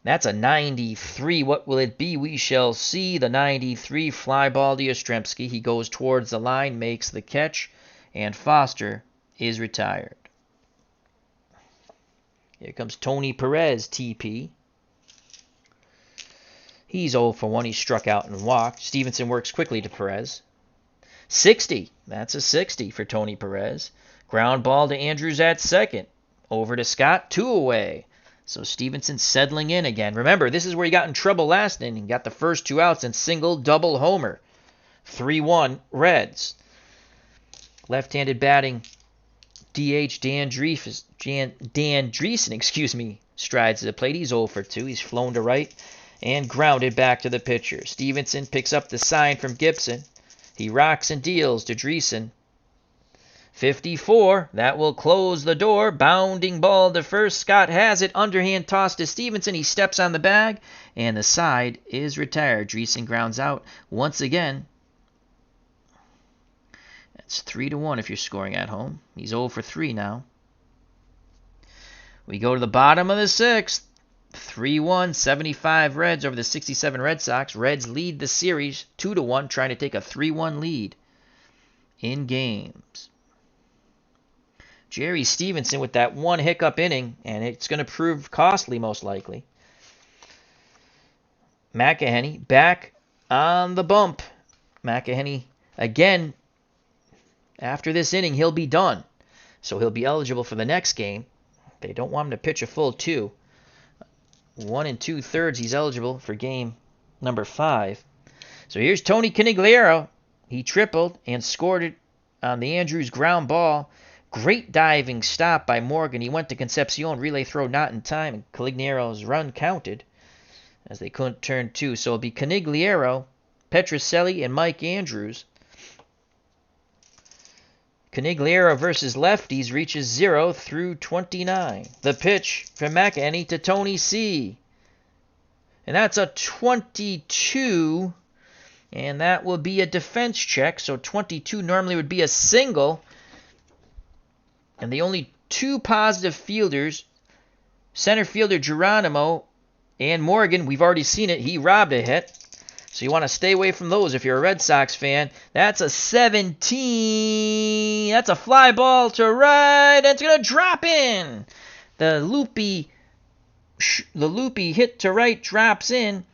S1: That's a 93. What will it be? We shall see. The 93 fly ball to Yastrzemski. He goes towards the line, makes the catch, and Foster is retired. Here comes Tony Perez, TP. He's 0 for 1. He struck out and walked. Stevenson works quickly to Perez. 60. That's a 60 for Tony Perez. Ground ball to Andrews at second. Over to Scott. 2 away. So Stevenson settling in again. Remember, this is where he got in trouble last inning. Got the first 2 outs and single double homer. 3-1 Reds. Left-handed batting. DH Dan Dreesen, strides to the plate. He's 0 for 2. He's flown to right and grounded back to the pitcher. Stevenson picks up the sign from Gibson. He rocks and deals to Dreesen. 54. That will close the door. Bounding ball to first. Scott has it. Underhand toss to Stevenson. He steps on the bag, and the side is retired. Dreesen grounds out once again. That's 3-1 if you're scoring at home. He's 0 for 3 now. We go to the bottom of the 6th. 3-1, 75 Reds over the 67 Red Sox. Reds lead the series 2-1, trying to take a 3-1 lead in games. Jerry Stevenson with that 1 hiccup inning, and it's going to prove costly most likely. McEnany back on the bump. McEnany again. After this inning, he'll be done. So he'll be eligible for the next game. They don't want him to pitch a full 2. 1 2/3, he's eligible for game number 5. So here's Tony Canigliaro. He tripled and scored it on the Andrews ground ball. Great diving stop by Morgan. He went to Concepcion. Relay throw not in time. And Canigliaro's run counted as they couldn't turn 2. So it'll be Canigliaro, Petrocelli, and Mike Andrews. Canigliaro versus lefties reaches 0 through 29. The pitch from McEnany to Tony C. And that's a 22. And that will be a defense check. So 22 normally would be a single. And the only 2 positive fielders, center fielder Geronimo and Morgan, we've already seen it. He robbed a hit. So you want to stay away from those if you're a Red Sox fan. That's a 17. That's a fly ball to right. And it's going to drop in. The loopy hit to right drops in.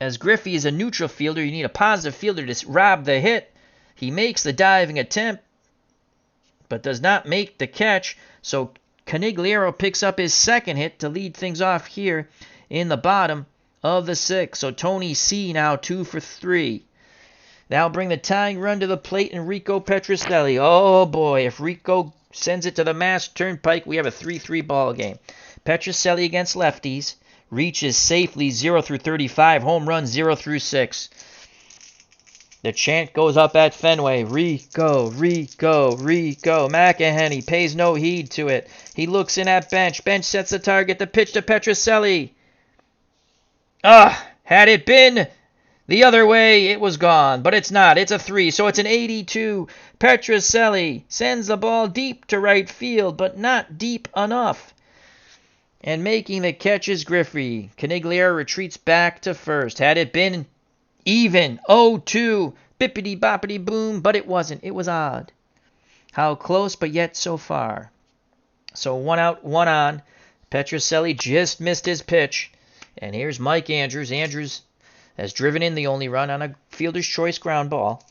S1: As Griffey is a neutral fielder, you need a positive fielder to rob the hit. He makes the diving attempt, but does not make the catch. So Canigliaro picks up his second hit to lead things off here in the bottom of the 6th. So Tony C now 2 for 3. Now bring the tying run to the plate, Enrico Petrocelli. Oh boy, if Rico sends it to the Mass Turnpike, we have a 3-3 ball game. Petrocelli against lefties reaches safely 0 through 35. Home run 0 through 6. The chant goes up at Fenway. Rico, Rico, Rico. McEnany pays no heed to it. He looks in at bench. Bench sets the target. The pitch to Petrocelli. Had it been the other way, it was gone. But it's not. It's a 3, so it's an 82. Petrocelli sends the ball deep to right field, but not deep enough. And making the catch is Griffey. Canigliaro retreats back to first. Had it been even, 0-2, bippity boppity boom, but it wasn't. It was odd. How close, but yet so far. So 1 out, 1 on. Petrocelli just missed his pitch. And here's Mike Andrews. Andrews has driven in the only run on a fielder's choice ground ball.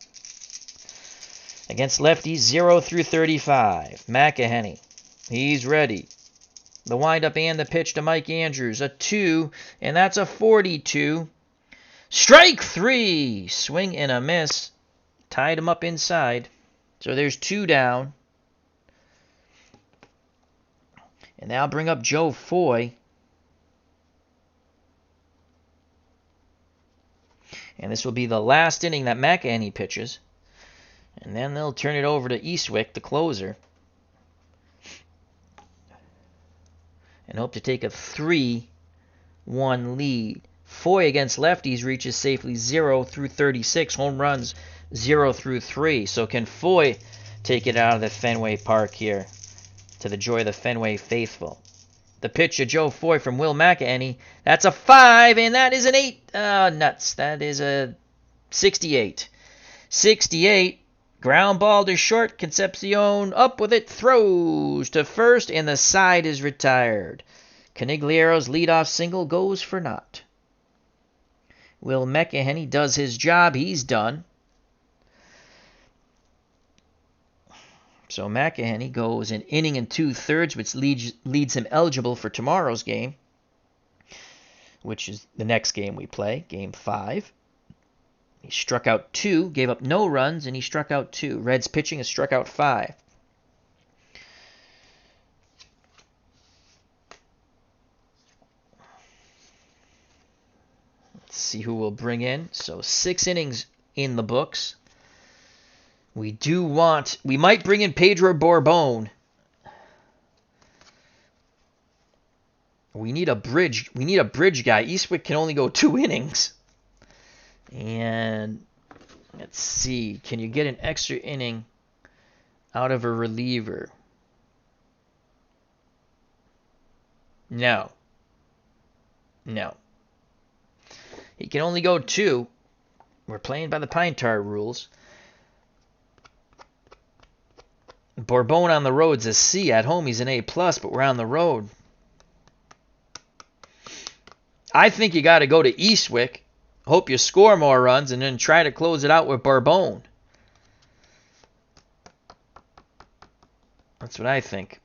S1: Against lefties, 0 through 35. McEnany. He's ready. The windup and the pitch to Mike Andrews. A 2, and that's a 42. Strike 3. Swing and a miss. Tied him up inside. So there's 2 down. And now bring up Joe Foy. And this will be the last inning that McEnany pitches. And then they'll turn it over to Eastwick, the closer. And hope to take a 3-1 lead. Foy against lefties reaches safely 0 through 36. Home runs 0 through 3. So can Foy take it out of the Fenway Park here to the joy of the Fenway faithful? The pitch to Joe Foy from Will McEnany. That's a 5, and that is an 8. Nuts. That is a 68. 68. Ground ball to short. Concepcion up with it. Throws to first, and the side is retired. Canigliaro's leadoff single goes for naught. Will McEnany does his job. He's done. So McEnany goes an inning and 2/3, which leads him eligible for tomorrow's game, which is the next game we play, Game 5. He struck out 2, gave up no runs, and he struck out 2. Reds pitching has struck out 5. Let's see who we'll bring in. So 6 innings in the books. We might bring in Pedro Borbon. We need a bridge guy. Eastwick can only go 2 innings. And let's see, can you get an extra inning out of a reliever? No. He can only go 2. We're playing by the Pine Tar rules. Borbon on the road's a C. At home he's an A+, but we're on the road. I think you got to go to Eastwick, hope you score more runs, and then try to close it out with Borbon. That's what I think.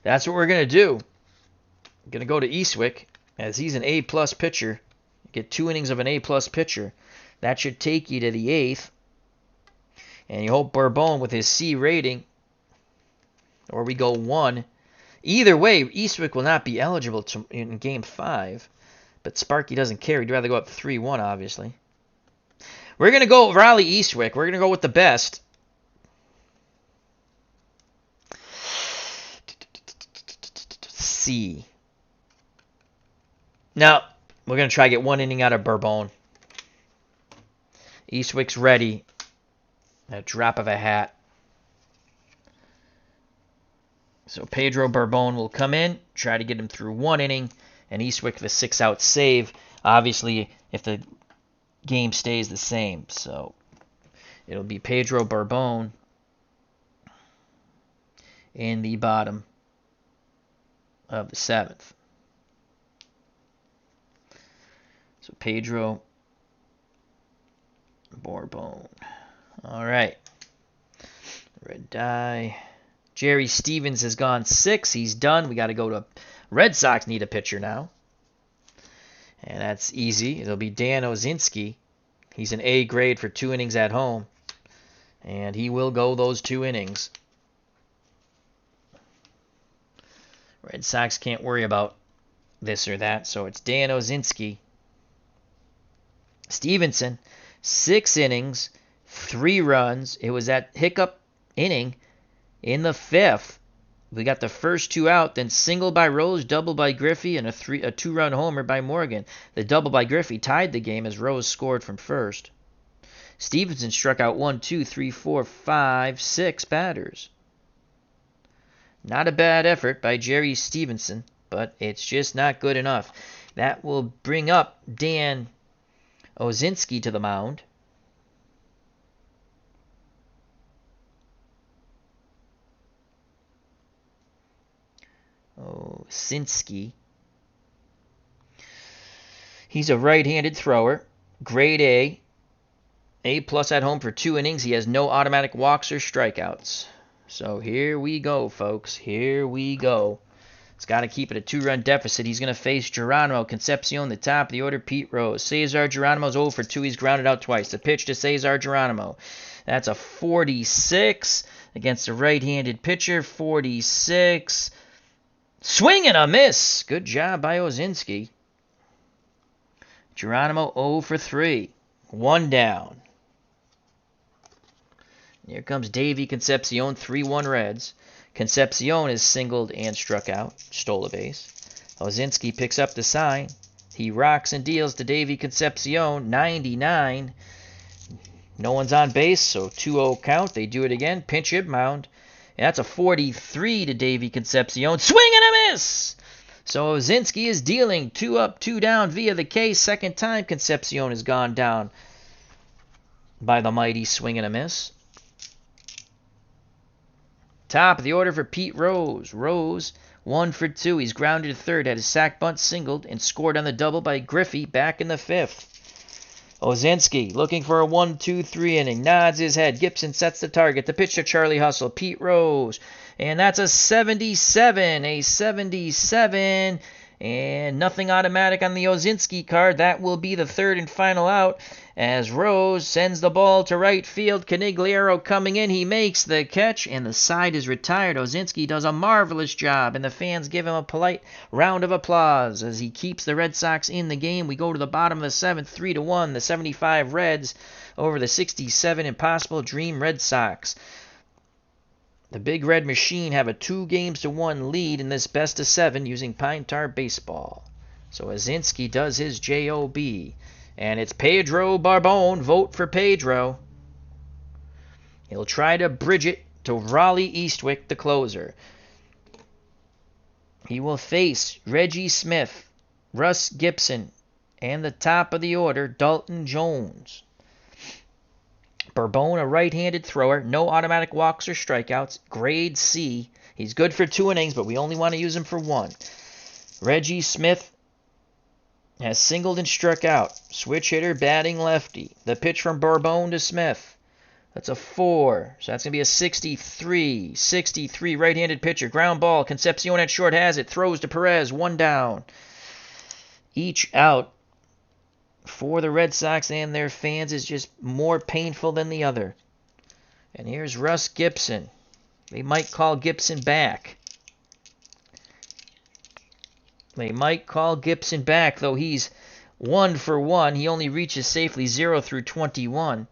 S1: That's what we're going to do. I'm going to go to Eastwick, as he's an A-plus pitcher. Get 2 innings of an A-plus pitcher. That should take you to the 8th. And you hope Bourbon with his C rating, or we go 1. Either way, Eastwick will not be eligible in Game 5. But Sparky doesn't care. He'd rather go up 3-1, obviously. We're going to go Raleigh Eastwick. We're going to go with the best. C. Now, we're going to try to get 1 inning out of Bourbon. Eastwick's ready. A drop of a hat. So Pedro Bourbon will come in, try to get him through 1 inning, and Eastwick the 6-out save. Obviously, if the game stays the same. So it'll be Pedro Bourbon in the bottom of the 7th. So Pedro Bourbon. All right. Red die. Jerry Stevens has gone 6. He's done. We got to go to Red Sox. Need a pitcher now. And that's easy. It'll be Dan Ozinski. He's an A grade for 2 innings at home. And he will go those 2 innings. Red Sox can't worry about this or that. So it's Dan Ozinski. Stevenson, 6 innings, 3 runs. It was that hiccup inning in the 5th. We got the first 2 out, then single by Rose, double by Griffey, and a 2-run homer by Morgan. The double by Griffey tied the game as Rose scored from first. Stevenson struck out 1, 2, 3, 4, 5, 6 batters. Not a bad effort by Jerry Stevenson, but it's just not good enough. That will bring up Dan Ozinski to the mound. Ozinski. He's a right-handed thrower. Grade A. A+ at home for 2 innings. He has no automatic walks or strikeouts. So here we go, folks. Here we go. He's got to keep it a 2-run deficit. He's going to face Geronimo Concepcion, the top of the order, Pete Rose. Cesar Geronimo's 0 for 2. He's grounded out twice. The pitch to Cesar Geronimo. That's a 46 against a right-handed pitcher. 46. Swing and a miss. Good job by Ozinski. Geronimo 0 for 3. 1 down. Here comes Davey Concepcion, 3-1 Reds. Concepcion is singled and struck out, stole a base. Ozinski picks up the sign. He rocks and deals to Davey Concepcion, 99. No one's on base, so 2-0 count. They do it again, pinch hit mound. And that's a 43 to Davey Concepcion. Swing and a miss! So Ozinski is dealing 2 up, 2 down via the K. Second time Concepcion has gone down by the mighty swing and a miss. Top of the order for Pete Rose. Rose, 1 for 2. He's grounded to third, had his sac bunt singled, and scored on the double by Griffey back in the 5th. Ozinski looking for a 1-2-3 inning. Nods his head. Gibson sets the target. The pitch to Charlie Hustle. Pete Rose. And that's a 77. A 77. And nothing automatic on the Ozinski card. That will be the 3rd and final out as Rose sends the ball to right field. Canigliaro coming in. He makes the catch, and the side is retired. Ozinski does a marvelous job, and the fans give him a polite round of applause as he keeps the Red Sox in the game. We go to the bottom of the 7th, 3-1. The 75 Reds over the 67 Impossible Dream Red Sox. The Big Red Machine have a 2-1 lead in this best of 7 using Pine Tar Baseball. So Ozinski does his job. And it's Pedro Bourbon. Vote for Pedro. He'll try to bridge it to Raleigh Eastwick, the closer. He will face Reggie Smith, Russ Gibson, and the top of the order, Dalton Jones. Bourbon, a right-handed thrower, no automatic walks or strikeouts, grade C. He's good for 2 innings, but we only want to use him for 1. Reggie Smith has singled and struck out. Switch hitter, batting lefty. The pitch from Bourbon to Smith. That's a 4. So that's going to be a 63. 63, right-handed pitcher. Ground ball. Concepcion at short has it. Throws to Perez. 1 down. Each out for the Red Sox and their fans is just more painful than the other. And here's Russ Gibson. They might call Gibson back. They might call Gibson back, though he's 1 for 1. He only reaches safely 0 through 21.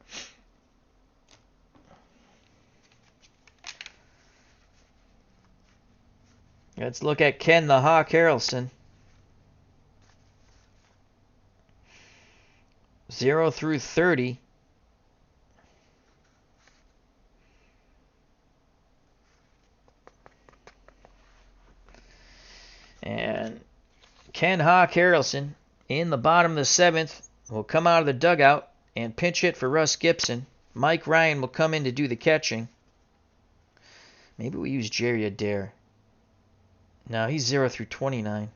S1: Let's look at Ken the Hawk Harrelson. 0 through 30. And Ken Hawk Harrelson in the bottom of the 7th will come out of the dugout and pinch hit for Russ Gibson. Mike Ryan will come in to do the catching. Maybe we use Jerry Adair. No, he's 0 through 29.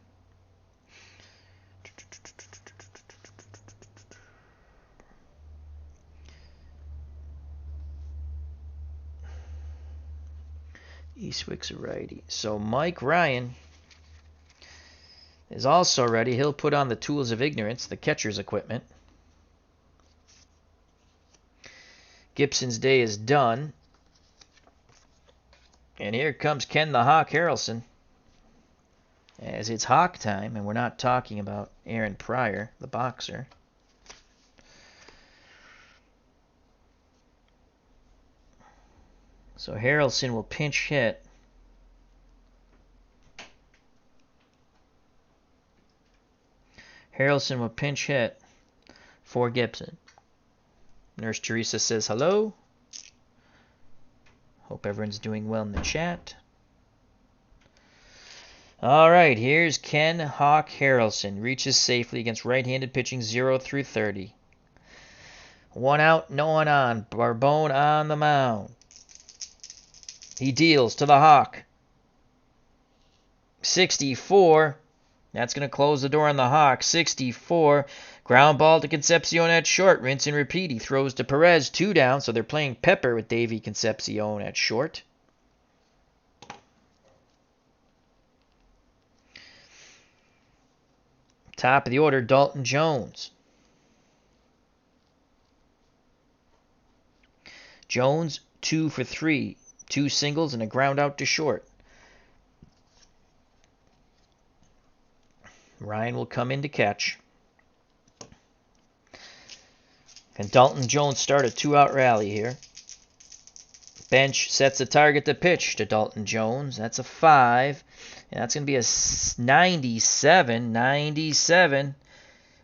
S1: Eastwick's a righty. So Mike Ryan is also ready. He'll put on the tools of ignorance, the catcher's equipment. Gibson's day is done. And here comes Ken the Hawk Harrelson. As it's Hawk time, and we're not talking about Aaron Pryor, the boxer. So Harrelson will pinch hit. Harrelson will pinch hit for Gibson. Nurse Teresa says hello. Hope everyone's doing well in the chat. All right, here's Ken Hawk Harrelson. Reaches safely against right-handed pitching 0 through 30. 1 out, no one on. Bourbon on the mound. He deals to the Hawk. 64. That's going to close the door on the Hawk. 64. Ground ball to Concepcion at short. Rinse and repeat. He throws to Perez. 2 down. So they're playing Pepper with Davey Concepcion at short. Top of the order, Dalton Jones. Jones, 2 for 3. 2 singles and a ground out to short. Ryan will come in to catch. Can Dalton Jones start a 2-out rally here? Bench sets a target to pitch to Dalton Jones. That's a 5. And that's going to be a 97. 97.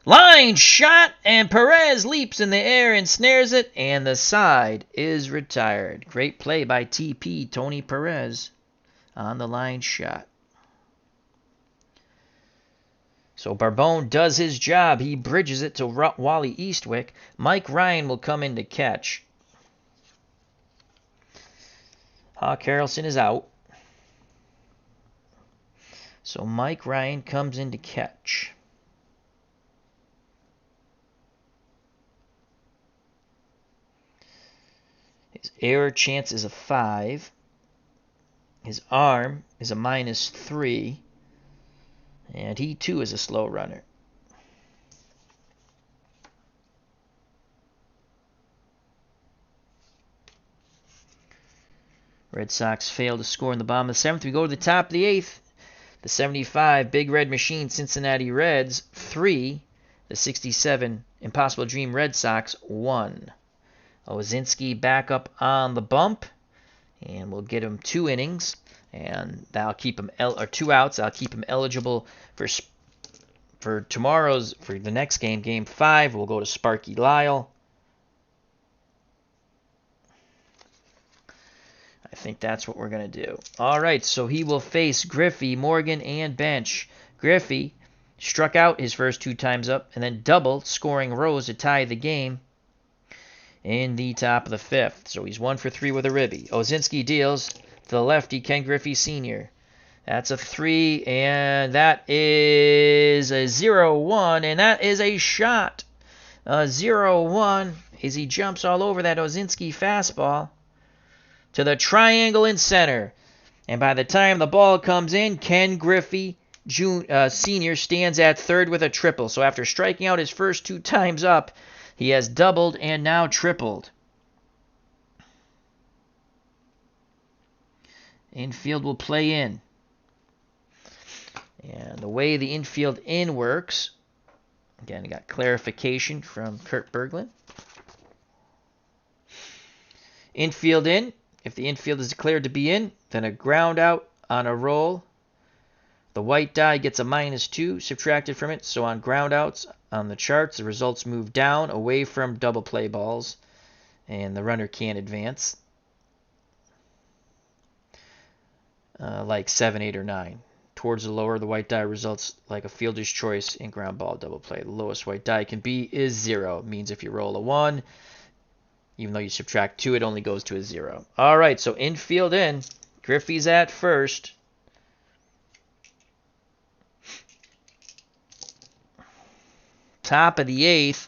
S1: Line shot, and Perez leaps in the air and snares it, and the side is retired. Great play by TP, Tony Perez, on the line shot. So Bourbon does his job. He bridges it to Wally Eastwick. Mike Ryan will come in to catch. Hawk Harrelson is out. So Mike Ryan comes in to catch. His error chance is a 5. His arm is a -3. And he too is a slow runner. Red Sox fail to score in the bottom of the 7th. We go to the top of the 8th. The 75 Big Red Machine Cincinnati Reds 3. The 67 Impossible Dream Red Sox 1. Ozinski back up on the bump. And we'll get him 2 innings. And that'll keep him, or 2 outs. I'll keep him eligible for tomorrow's, for the next game, Game 5. We'll go to Sparky Lyle. I think that's what we're going to do. All right, so he will face Griffey, Morgan, and Bench. Griffey struck out his first 2 times up and then doubled, scoring Rose to tie the game in the top of the 5th. So he's 1 for 3 with a ribby. Ozinski deals to the lefty, Ken Griffey Sr. That's a 3, and that is a 0-1, and that is a shot. 0-1 as he jumps all over that Ozinski fastball to the triangle in center. And by the time the ball comes in, Ken Griffey Sr. stands at third with a triple. So after striking out his first 2 times up, he has doubled and now tripled. Infield will play in. And the way the infield in works, again, I got clarification from Kurt Berglund. Infield in. If the infield is declared to be in, then a ground out on a roll. The white die gets a -2 subtracted from it. So on ground outs on the charts, the results move down away from double play balls, and the runner can't advance. Like 7, 8, or 9. Towards the lower, the white die results like a fielder's choice in ground ball double play. The lowest white die can be is 0. It means if you roll a 1, even though you subtract 2, it only goes to a 0. All right, so infield in. Griffey's at first. Top of the 8th.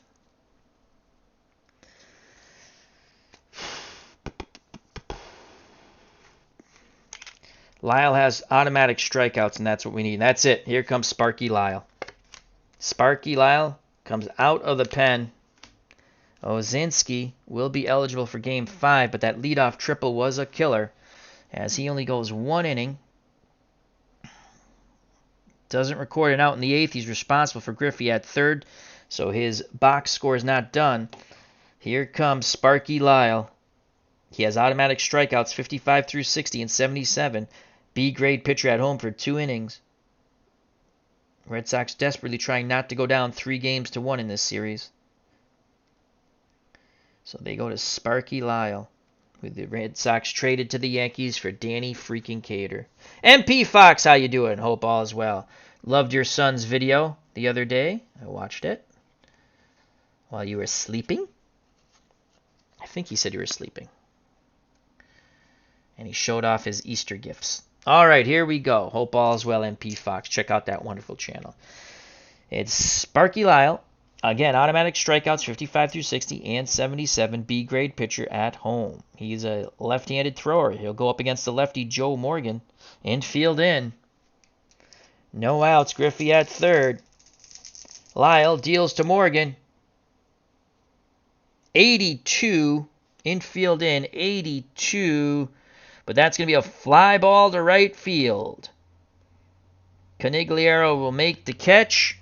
S1: Lyle has automatic strikeouts, and that's what we need. That's it. Here comes Sparky Lyle. Sparky Lyle comes out of the pen. Ozinski will be eligible for Game 5, but that leadoff triple was a killer, as he only goes 1 inning. Doesn't record an out in the 8th. He's responsible for Griffey at third, so his box score is not done. Here comes Sparky Lyle. He has automatic strikeouts, 55 through 60 and 77. B-grade pitcher at home for 2 innings. Red Sox desperately trying not to go down 3-1 in this series. So they go to Sparky Lyle, who the Red Sox traded to the Yankees for Danny freaking Cater. MP Fox, how you doing? Hope all is well. Loved your son's video the other day. I watched it while you were sleeping. I think he said you were sleeping. And he showed off his Easter gifts. All right, here we go. Hope all is well, MP Fox. Check out that wonderful channel. It's Sparky Lyle. Again, automatic strikeouts, 55 through 60 and 77. B-grade pitcher at home. He's a left-handed thrower. He'll go up against the lefty Joe Morgan. Infield in. No outs. Griffey at third. Lyle deals to Morgan. 82. Infield in. 82. But that's going to be a fly ball to right field. Canigliaro will make the catch.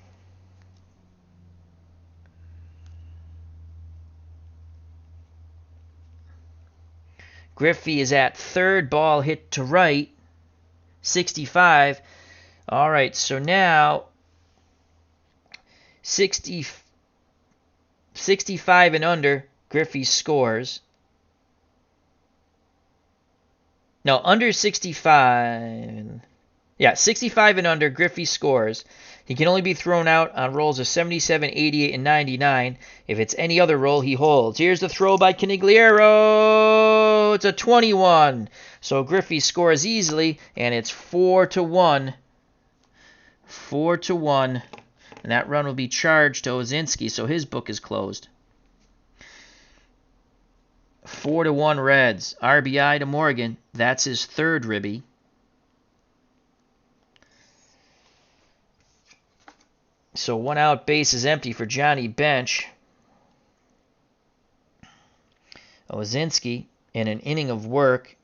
S1: Griffey is at third, ball hit to right. 65. All right, so now 65 and under, Griffey scores. No, under 65. Yeah, 65 and under, Griffey scores. He can only be thrown out on rolls of 77, 88, and 99. If it's any other roll, he holds. Here's the throw by Canigliaro. It's a 21. So Griffey scores easily, and it's 4-1. 4-1. And that run will be charged to Ozinski, so his book is closed. 4-1 Reds. RBI to Morgan. That's his third ribby. So 1 out, base is empty for Johnny Bench. Ozinski, in an inning of work,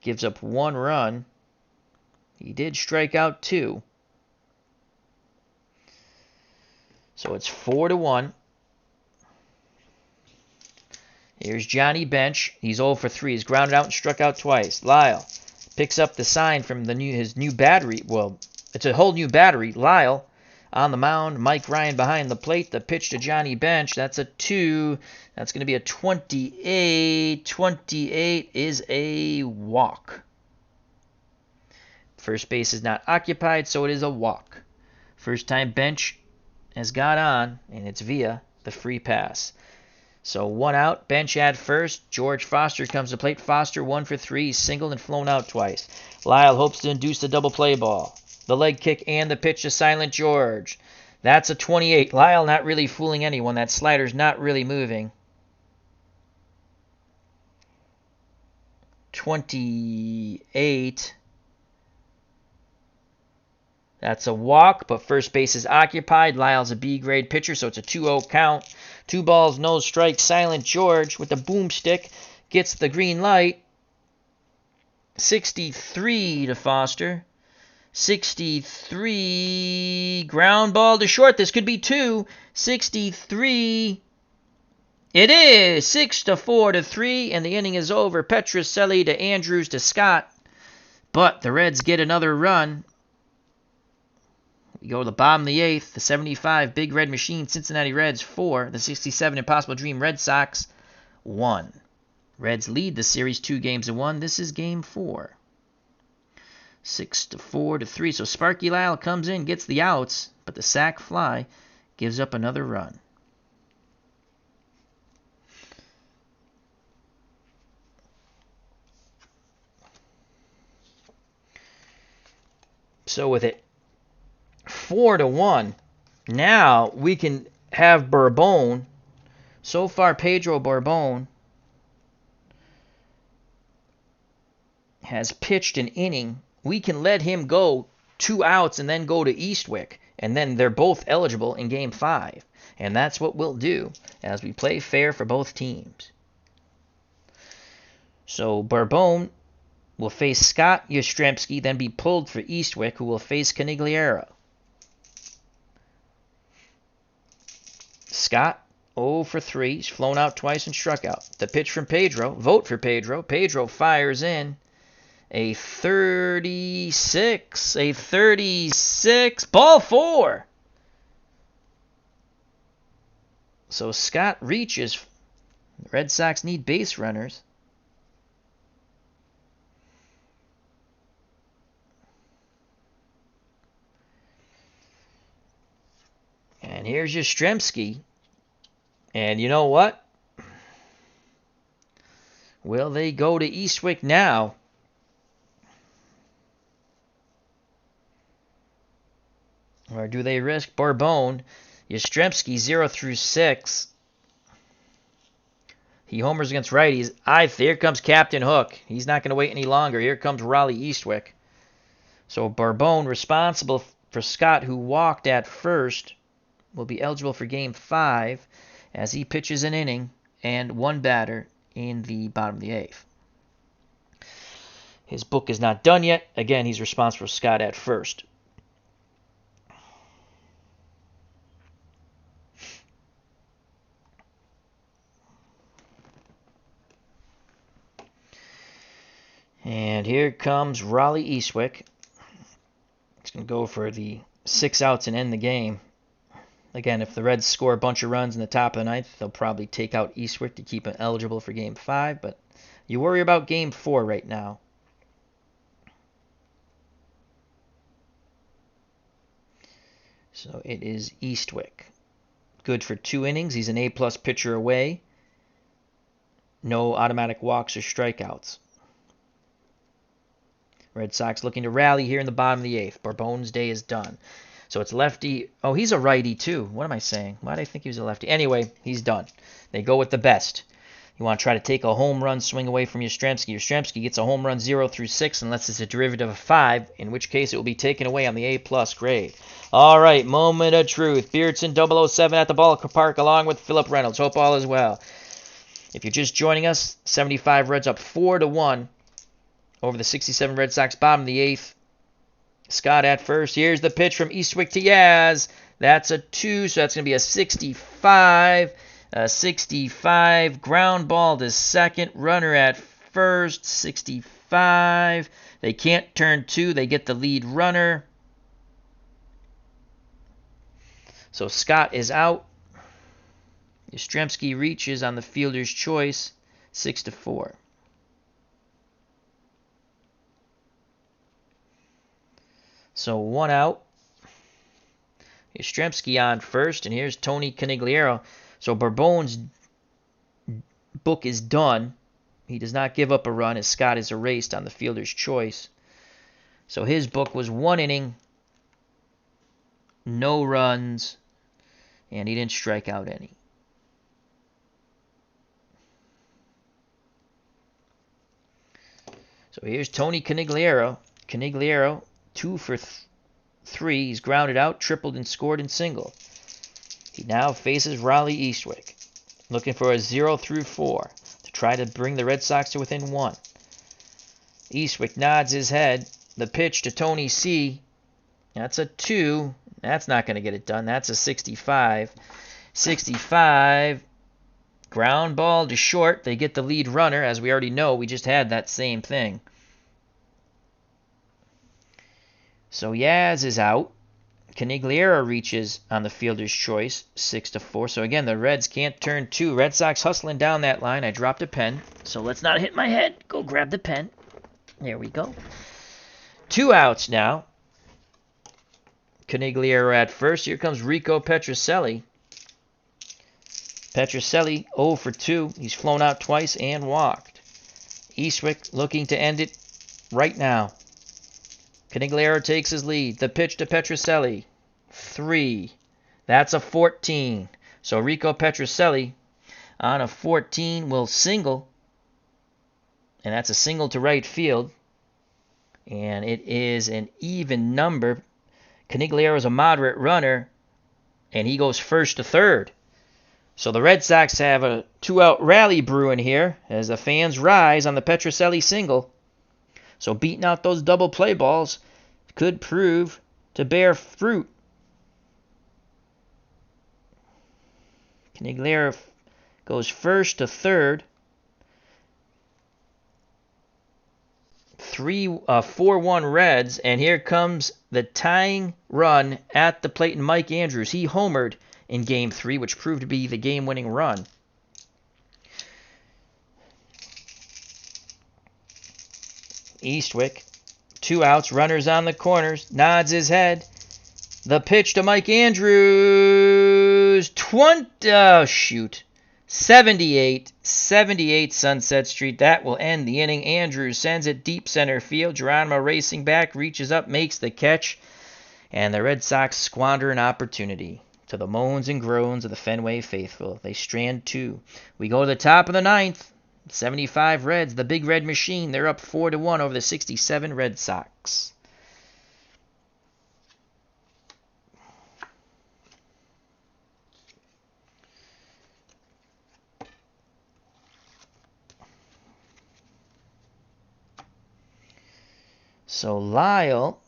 S1: gives up 1 run. He did strike out 2. So it's 4-1. Here's Johnny Bench. He's 0 for 3. He's grounded out and struck out twice. Lyle picks up the sign from his new battery. Well, it's a whole new battery. Lyle on the mound. Mike Ryan behind the plate. The pitch to Johnny Bench. That's a 2. That's going to be a 28. 28 is a walk. First base is not occupied, so it is a walk. First time Bench has got on, and it's via the free pass. So 1 out, bench at first. George Foster comes to plate. Foster 1 for 3, singled and flown out twice. Lyle hopes to induce the double play ball. The leg kick and the pitch to Silent George. That's a 28. Lyle not really fooling anyone. That slider's not really moving. 28. That's a walk, but first base is occupied. Lyle's a B-grade pitcher, so it's a 2-0 count. 2 balls, no strikes. Silent George with the boomstick gets the green light. 63 to Foster. 63. Ground ball to short. This could be 2. 63. It is 6-4 to 3, and the inning is over. Petrocelli to Andrews to Scott. But the Reds get another run. We go to the bottom of the 8th. The 75 Big Red Machine Cincinnati Reds 4. The 67 Impossible Dream Red Sox 1. Reds lead the series 2-1. This is game 4. 6-4 to 3. So Sparky Lyle comes in, gets the outs, but the sac fly gives up another run. So with it 4-1, now we can have Bourbon. So far, Pedro Bourbon has pitched an inning. We can let him go 2 outs and then go to Eastwick. And then they're both eligible in Game 5. And that's what we'll do as we play fair for both teams. So Bourbon will face Scott Yastrzemski, then be pulled for Eastwick, who will face Canigliaro. Scott, 0 for 3. He's flown out twice and struck out. The pitch from Pedro. Vote for Pedro. Pedro fires in a 36. A 36. Ball 4. So Scott reaches. The Red Sox need base runners. And here's Yastrzemski. And you know what? Will they go to Eastwick now? Or do they risk Bourbon? Yastrzemski 0 through 6. He homers against righties. Here comes Captain Hook. He's not going to wait any longer. Here comes Raleigh Eastwick. So Bourbon, responsible for Scott, who walked at first, will be eligible for Game 5 as he pitches an inning and 1 batter in the bottom of the 8th. His book is not done yet. Again, he's responsible for Scott at first. And here comes Raleigh Eastwick. It's going to go for the 6 outs and end the game. Again, if the Reds score a bunch of runs in the top of the 9th, they'll probably take out Eastwick to keep him eligible for Game 5. But you worry about Game 4 right now. So it is Eastwick. Good for 2 innings. He's an A-plus pitcher away. No automatic walks or strikeouts. Red Sox looking to rally here in the bottom of the 8th. Bourbon's day is done. So it's lefty. Oh, he's a righty too. What am I saying? Why did I think he was a lefty? Anyway, he's done. They go with the best. You want to try to take a home run swing away from Yastrzemski. Yastrzemski gets a home run 0 through 6 unless it's a derivative of 5, in which case it will be taken away on the A-plus grade. All right, moment of truth. Beardson 007 at the ballpark along with Philip Reynolds. Hope all is well. If you're just joining us, 75 Reds up 4-1 over the 67 Red Sox, bottom of the 8th. Scott at first. Here's the pitch from Eastwick to Yaz. That's a 2, so that's going to be a 65. 65. Ground ball to second. Runner at first. 65. They can't turn 2. They get the lead runner. So Scott is out. Yastrzemski reaches on the fielder's choice. 6-4. So 1 out. Yastrzemski on first, and here's Tony Canigliaro. So Bourbon's book is done. He does not give up a run as Scott is erased on the fielder's choice. So his book was 1 inning, no runs, and he didn't strike out any. So here's Tony Conigliaro. Conigliaro, 2 for 3. He's grounded out, tripled, and scored and single. He now faces Raleigh Eastwick, looking for a 0 through 4 to try to bring the Red Sox to within 1. Eastwick nods his head. The pitch to Tony C. That's a 2. That's not going to get it done. That's a 65. 65. Ground ball to short. They get the lead runner. As we already know, we just had that same thing. So Yaz is out. Conigliaro reaches on the fielder's choice, 6-4. So again, the Reds can't turn 2. Red Sox hustling down that line. I dropped a pen, so let's not hit my head. Go grab the pen. There we go. 2 outs now. Conigliaro at first. Here comes Rico Petrocelli. Petrocelli 0 for 2. He's flown out twice and walked. Eastwick looking to end it right now. Conigliaro takes his lead. The pitch to Petrocelli. 3. That's a 14. So Rico Petrocelli on a 14 will single. And that's a single to right field. And it is an even number. Conigliaro is a moderate runner. And he goes first to third. So the Red Sox have a 2-out rally brewing here as the fans rise on the Petrocelli single. So beating out those double play balls could prove to bear fruit. Conigliaro goes first to third. 4-1 Reds, and here comes the tying run at the plate, and Mike Andrews. He homered in Game 3, which proved to be the game-winning run. Eastwick, 2 outs, runners on the corners, nods his head. The pitch to Mike Andrews, 78 Sunset Street. That will end the inning. Andrews sends it deep center field. Geronimo racing back, reaches up, makes the catch, and the Red Sox squander an opportunity. To the moans and groans of the Fenway faithful, they strand 2. We go to the top of the 9th. 75 Reds, the Big Red Machine. They're up 4-1 over the 67 Red Sox. So Lyle,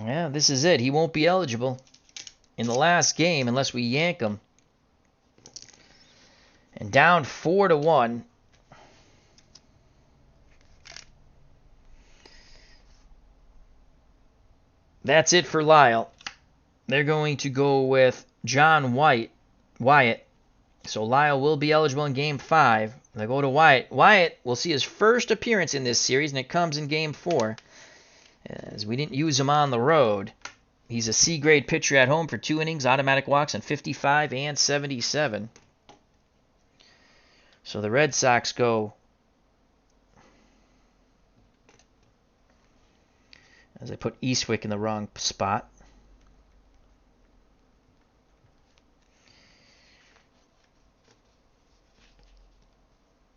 S1: yeah, this is it. He won't be eligible in the last game unless we yank him. And down 4-1. That's it for Lyle. They're going to go with John Wyatt. So Lyle will be eligible in Game 5. They go to Wyatt. Wyatt will see his first appearance in this series, and it comes in Game 4. As we didn't use him on the road. He's a C-grade pitcher at home for 2 innings, automatic walks on 55 and 77. So the Red Sox go, as I put Eastwick in the wrong spot.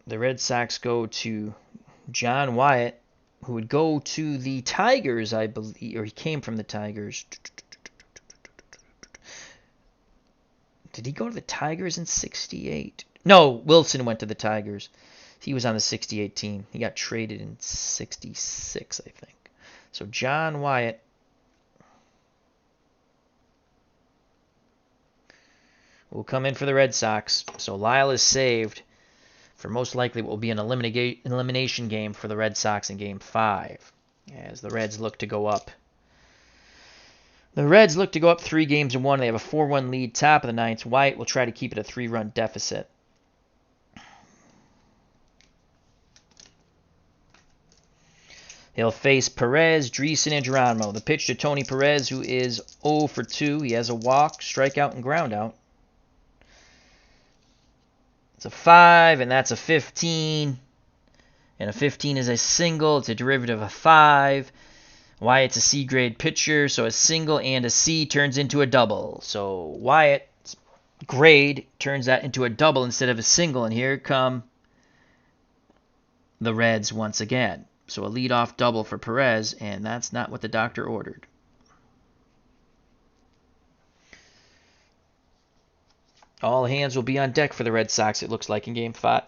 S1: The Red Sox go to John Wyatt, who would go to the Tigers, I believe, or he came from the Tigers. Did he go to the Tigers in 68? No, Wilson went to the Tigers. He was on the 68 team. He got traded in 66, I think. So John Wyatt will come in for the Red Sox. So Lyle is saved for most likely what will be an elimination game for the Red Sox in Game 5, as the Reds look to go up. The Reds look to go up 3-1. They have a 4-1 lead, top of the 9th. Wyatt will try to keep it a 3-run deficit. He'll face Perez, Dreesen, and Geronimo. The pitch to Tony Perez, who is 0 for 2. He has a walk, strikeout, and groundout. It's a 5, and that's a 15. And a 15 is a single. It's a derivative of 5. Wyatt's a C grade pitcher, so a single and a C turns into a double. So Wyatt's grade turns that into a double instead of a single. And here come the Reds once again. So a leadoff double for Perez, and that's not what the doctor ordered. All hands will be on deck for the Red Sox, it looks like, in Game 5.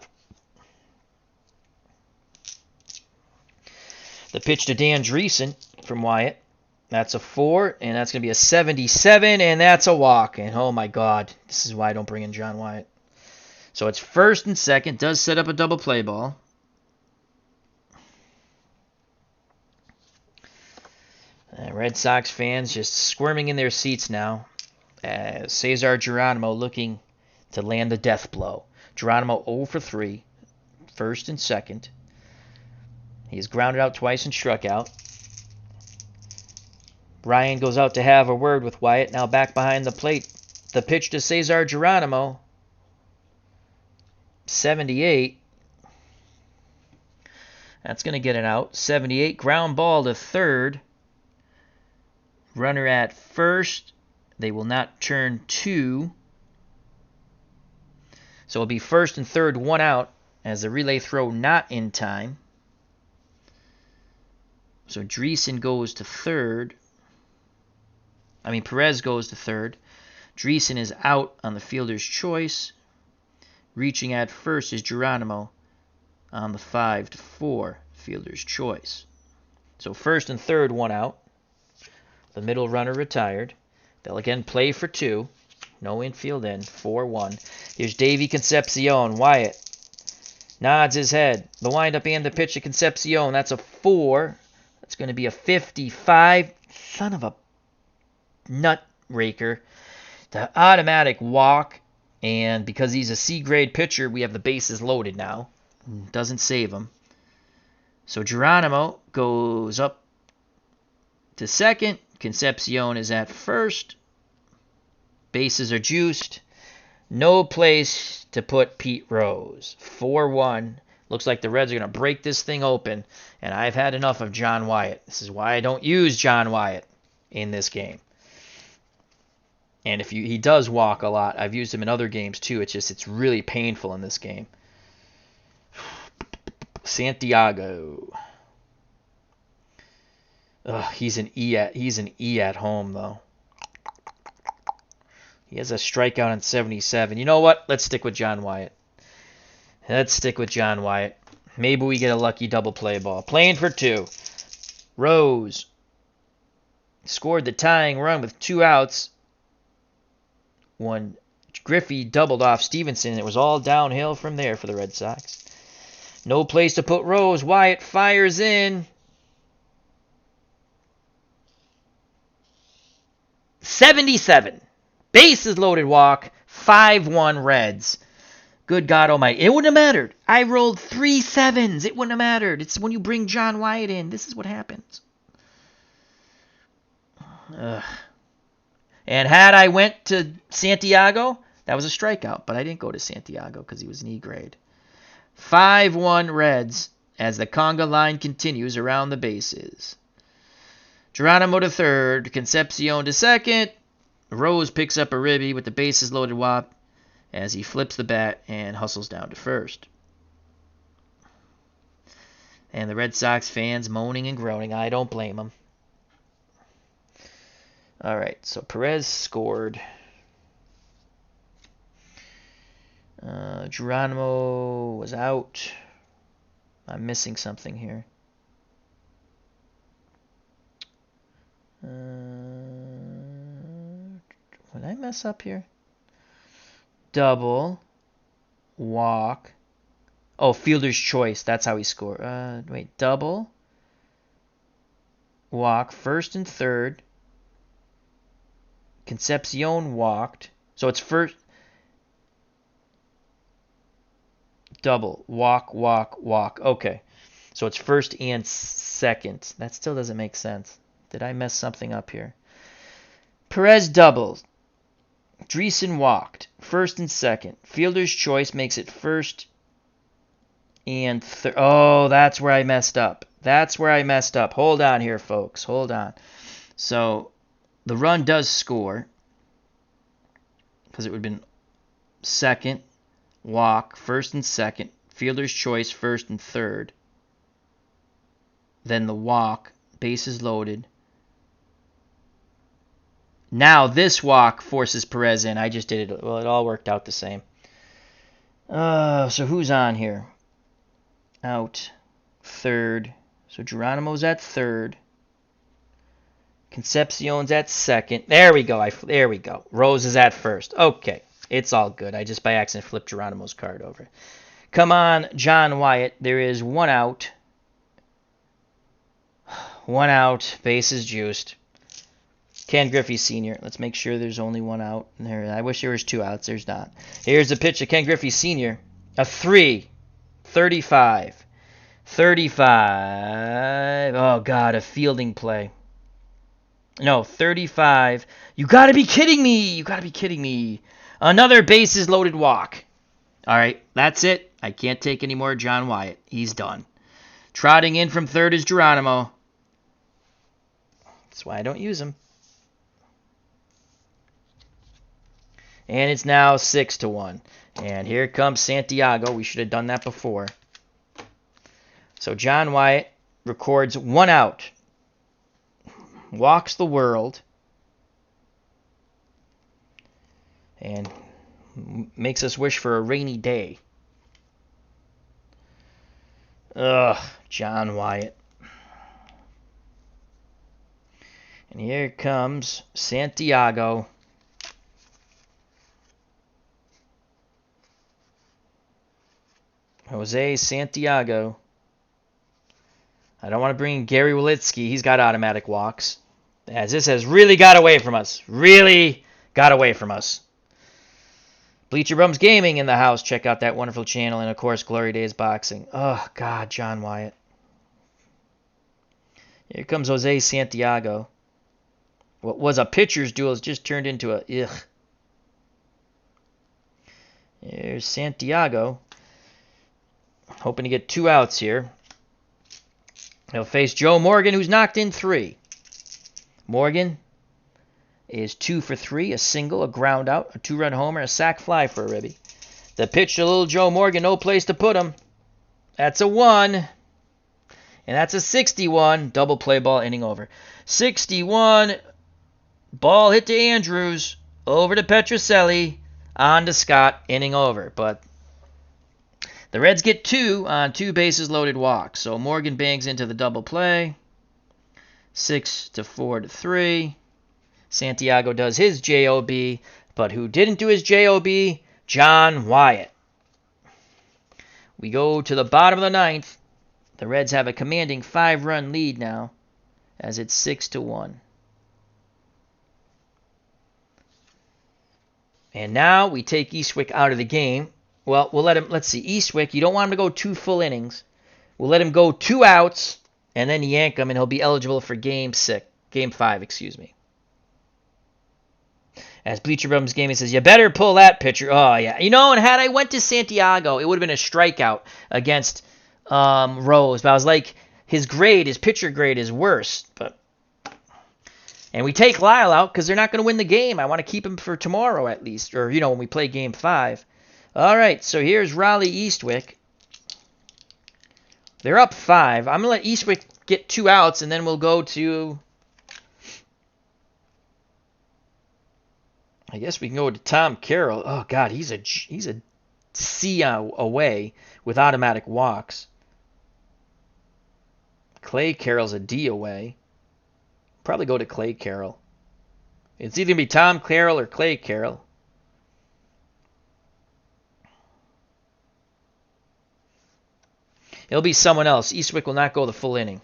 S1: The pitch to Dan Dreesen from Wyatt. That's a 4, and that's going to be a 77, and that's a walk. And oh my God, this is why I don't bring in John Wyatt. So it's first and second. Does set up a double play ball. Red Sox fans just squirming in their seats now. Cesar Geronimo looking to land the death blow. Geronimo 0 for 3, first and second. He's grounded out twice and struck out. Ryan goes out to have a word with Wyatt. Now back behind the plate. The pitch to Cesar Geronimo. 78. That's going to get it out. 78. Ground ball to third. Runner at first. They will not turn 2. So it'll be first and third, 1 out, as the relay throw not in time. So Dreesen goes to third. Perez goes to third. Dreesen is out on the fielder's choice. Reaching at first is Geronimo on the 5-4 fielder's choice. So first and third, 1 out. The middle runner retired. They'll again play for 2. No infield in. 4-1. Here's Davey Concepcion. Wyatt nods his head. The windup and the pitch to Concepcion. That's a 4. That's going to be a 55. Son of a nut raker. The automatic walk. And because he's a C-grade pitcher, we have the bases loaded now. Doesn't save him. So Geronimo goes up to second. Concepcion is at first. Bases are juiced. No place to put Pete Rose. 4-1. Looks like the Reds are going to break this thing open. And I've had enough of John Wyatt. This is why I don't use John Wyatt in this game. And if he does walk a lot. I've used him in other games too. It's really painful in this game. Santiago. He's an E at home though. He has a strikeout on 77. You know what? Let's stick with John Wyatt. Maybe we get a lucky double play ball. Playing for 2. Rose scored the tying run with 2 outs. When Griffey doubled off Stevenson, it was all downhill from there for the Red Sox. No place to put Rose. Wyatt fires in. 77. Bases loaded walk. 5-1 Reds. Good God almighty. It wouldn't have mattered. I rolled 3 sevens. It wouldn't have mattered. It's when you bring John Wyatt in. This is what happens. And had I went to Santiago, that was a strikeout. But I didn't go to Santiago because he was an E grade. 5-1 Reds as the conga line continues around the bases. Geronimo to third. Concepcion to second. Rose picks up a ribby with the bases loaded whop as he flips the bat and hustles down to first. And the Red Sox fans moaning and groaning. I don't blame them. All right, so Perez scored. Geronimo was out. I'm missing something here. Did I mess up here? Double. Walk. Oh, fielder's choice. That's how he scored. Wait, double. Walk. First and third. Concepcion walked. So it's first. Double. Walk, walk, walk. Okay. So it's first and second. That still doesn't make sense. Did I mess something up here? Perez doubles. Dreesen walked. First and second. Fielder's choice makes it first and third. Oh, that's where I messed up. That's where I messed up. Hold on here, folks. Hold on. So the run does score because it would have been second, walk, first and second, fielder's choice, first and third. Then the walk, bases loaded. Now this walk forces Perez in. I just did it. Well, it all worked out the same. So who's on here? Out. Third. So Geronimo's at third. Concepcion's at second. There we go. There we go. Rose is at first. Okay. It's all good. I just by accident flipped Geronimo's card over. Come on, John Wyatt. There is one out. One out. Bases juiced. Ken Griffey Sr. Let's make sure there's only one out. There. I wish there was two outs. There's not. Here's the pitch of Ken Griffey Sr. A 3. 35. 35. Oh, God. A fielding play. No, 35. You got to be kidding me. You got to be kidding me. Another bases loaded walk. All right. That's it. I can't take any more John Wyatt. He's done. Trotting in from third is Geronimo. That's why I don't use him. And it's now 6-1. And here comes Santiago. We should have done that before. So John Wyatt records one out. Walks the world. And makes us wish for a rainy day. Ugh, John Wyatt. And here comes Santiago. Jose Santiago. I don't want to bring in Gary Wolitzki. He's got automatic walks. As this has really got away from us. Really got away from us. Bleacher Bums Gaming in the house. Check out that wonderful channel. And, of course, Glory Days Boxing. Oh, God, John Wyatt. Here comes Jose Santiago. What was a pitcher's duel has just turned into a ugh. Here's Santiago. Hoping to get 2 outs here. He'll face Joe Morgan, who's knocked in 3. Morgan is 2 for 3, a single, a ground out, a 2-run homer, a sac fly for a ribby. The pitch to little Joe Morgan, no place to put him. That's a 1. And that's a 61. Double play ball, inning over. 61. Ball hit to Andrews. Over to Petrocelli. On to Scott. Inning over. But the Reds get 2 on 2 bases loaded walks. So Morgan bangs into the double play. 6-4-3. Santiago does his JOB. But who didn't do his JOB? John Wyatt. We go to the bottom of the 9th. The Reds have a commanding 5-run lead now, as it's 6-1. And now we take Eastwick out of the game. Well, we'll let him, let's see, Eastwick, you don't want him to go 2 full innings. We'll let him go 2 outs, and then yank him, and he'll be eligible for Game 5, excuse me. As Bleacher Bums Gaming says, you better pull that pitcher. Oh, yeah. You know, and had I went to Santiago, it would have been a strikeout against Rose. But I was like, his pitcher grade is worse. And we take Lyle out because they're not going to win the game. I want to keep him for tomorrow at least. Or, when we play Game 5. All right, so here's Raleigh Eastwick. They're up 5. I'm going to let Eastwick get 2 outs, and then we'll go to... I guess we can go to Tom Carroll. Oh, God, he's a C away with automatic walks. Clay Carroll's a D away. Probably go to Clay Carroll. It's either going to be Tom Carroll or Clay Carroll. It'll be someone else. Eastwick will not go the full inning.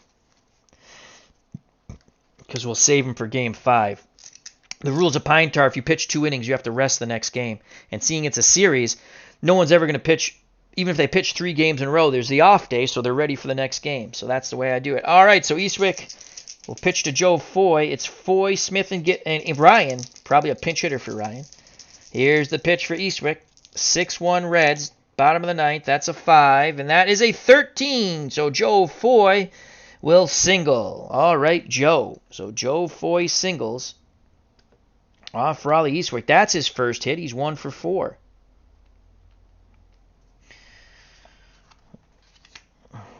S1: Because we'll save him for Game 5. The rules of Pine Tar, if you pitch 2 innings, you have to rest the next game. And seeing it's a series, no one's ever going to pitch, even if they pitch 3 games in a row, there's the off day, so they're ready for the next game. So that's the way I do it. All right, so Eastwick will pitch to Joe Foy. It's Foy, Smith, and Ryan. Probably a pinch hitter for Ryan. Here's the pitch for Eastwick. 6-1 Reds. Bottom of the ninth. That's a 5. And that is a 13. So Joe Foy will single. All right, Joe. So Joe Foy singles off Raleigh Eastwick. That's his first hit. He's 1 for 4.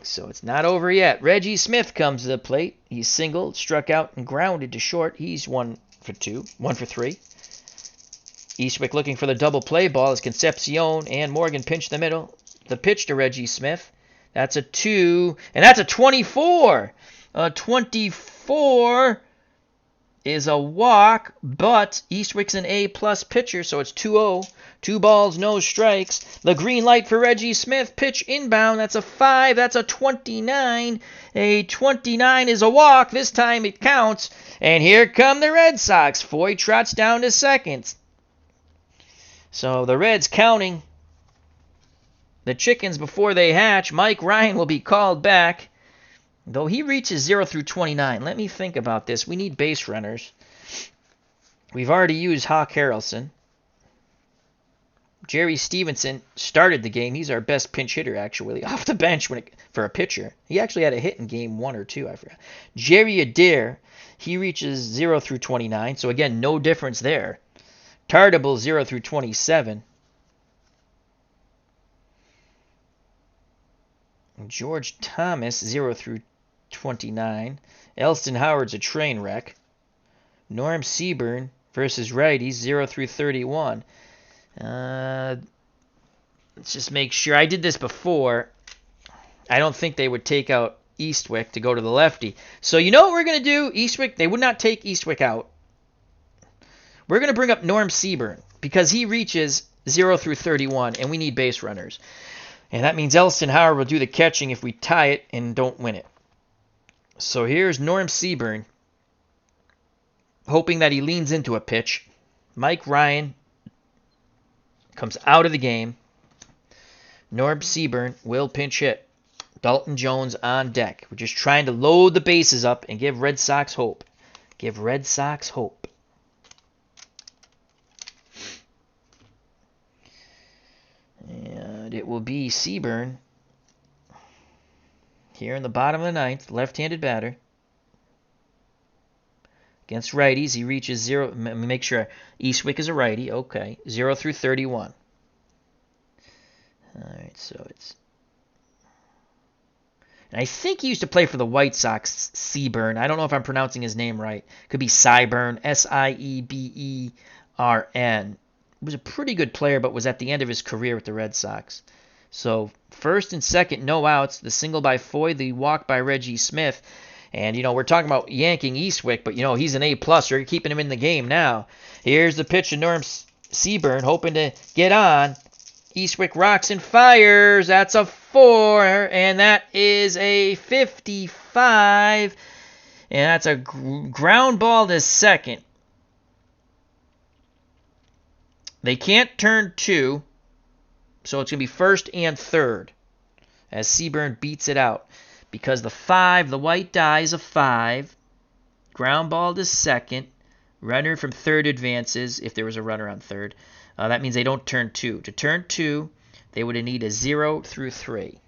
S1: So it's not over yet. Reggie Smith comes to the plate. He's singled, struck out, and grounded to short. He's 1 for 2. 1 for 3. Eastwick looking for the double play ball as Concepcion and Morgan pinch the middle. The pitch to Reggie Smith. That's a 2, and that's a 24. A 24 is a walk, but Eastwick's an A-plus pitcher, so it's 2-0. 2 balls, no strikes. The green light for Reggie Smith. Pitch inbound. That's a 5. That's a 29. A 29 is a walk. This time it counts. And here come the Red Sox. Foy trots down to second. So the Reds counting the chickens before they hatch. Mike Ryan will be called back, though he reaches 0 through 29. Let me think about this. We need base runners. We've already used Hawk Harrelson. Jerry Stevenson started the game. He's our best pinch hitter, actually, off the bench for a pitcher. He actually had a hit in game 1 or 2, I forgot. Jerry Adair, he reaches 0 through 29. So, again, no difference there. Tardable 0 through 27. George Thomas 0 through 29. Elston Howard's a train wreck. Norm Seaburn versus righties 0 through 31. Let's just make sure. I did this before. I don't think they would take out Eastwick to go to the lefty. So you know what we're going to do? Eastwick, they would not take Eastwick out. We're going to bring up Norm Seaburn because he reaches 0 through 31, and we need base runners. And that means Elston Howard will do the catching if we tie it and don't win it. So here's Norm Seaburn, hoping that he leans into a pitch. Mike Ryan comes out of the game. Norm Seaburn will pinch hit. Dalton Jones on deck. We're just trying to load the bases up and give Red Sox hope. Give Red Sox hope. And it will be Seaburn here in the bottom of the ninth, left-handed batter. Against righties, he reaches 0. Let me make sure. Eastwick is a righty. Okay. 0 through 31. All right, so it's... And I think he used to play for the White Sox, Seaburn. I don't know if I'm pronouncing his name right. Could be Syburn, S-I-E-B-E-R-N. Was a pretty good player, but was at the end of his career with the Red Sox. So first and second, no outs. The single by Foy, the walk by Reggie Smith. And, we're talking about yanking Eastwick, but, he's an A+. You're keeping him in the game now. Here's the pitch to Norm Seaburn, hoping to get on. Eastwick rocks and fires. That's a 4, and that is a 55. And that's a ground ball to second. They can't turn 2, so it's going to be first and third as Seaburn beats it out. Because the 5, the white die is a 5. Ground ball to second. Runner from third advances if there was a runner on third. That means they don't turn 2. To turn 2, they would need a 0 through 3.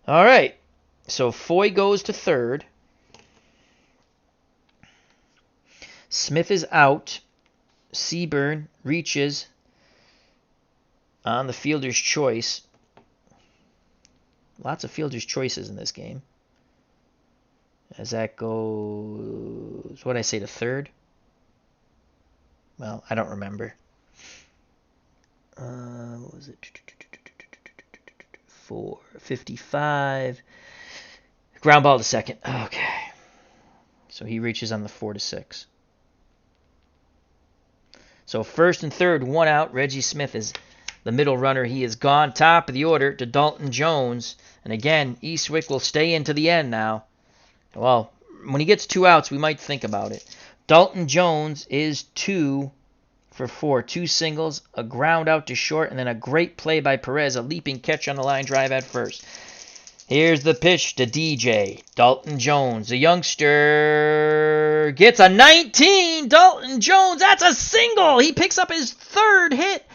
S1: All right. So Foy goes to third. Smith is out. Seaburn reaches on the fielder's choice. Lots of fielder's choices in this game. As that goes, what did I say, to third? Well, I don't remember. What was it? 455. Ground ball to second. Okay. So he reaches on the 4 to 6. So first and third, 1 out. Reggie Smith is the middle runner. He is gone. Top of the order to Dalton Jones. And again, Eastwick will stay into the end now. Well, when he gets 2 outs, we might think about it. Dalton Jones is 2 for 4. 2 singles, a ground out to short, and then a great play by Perez, a leaping catch on the line drive at first. Here's the pitch to DJ. Dalton Jones, the youngster, gets a 19. Dalton Jones, that's a single. He picks up his 3rd hit.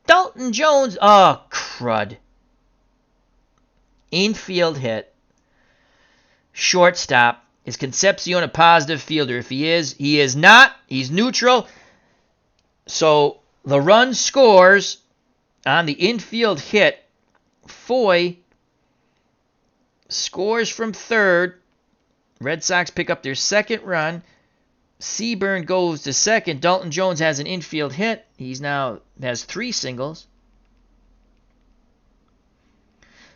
S1: Dalton Jones, oh, crud. Infield hit. Shortstop. Is Concepcion a positive fielder? If he is not. He's neutral. So the run scores on the infield hit. Foy scores from 3rd. Red Sox pick up their 2nd run. Seaburn goes to 2nd. Dalton Jones has an infield hit. He's now has 3 singles.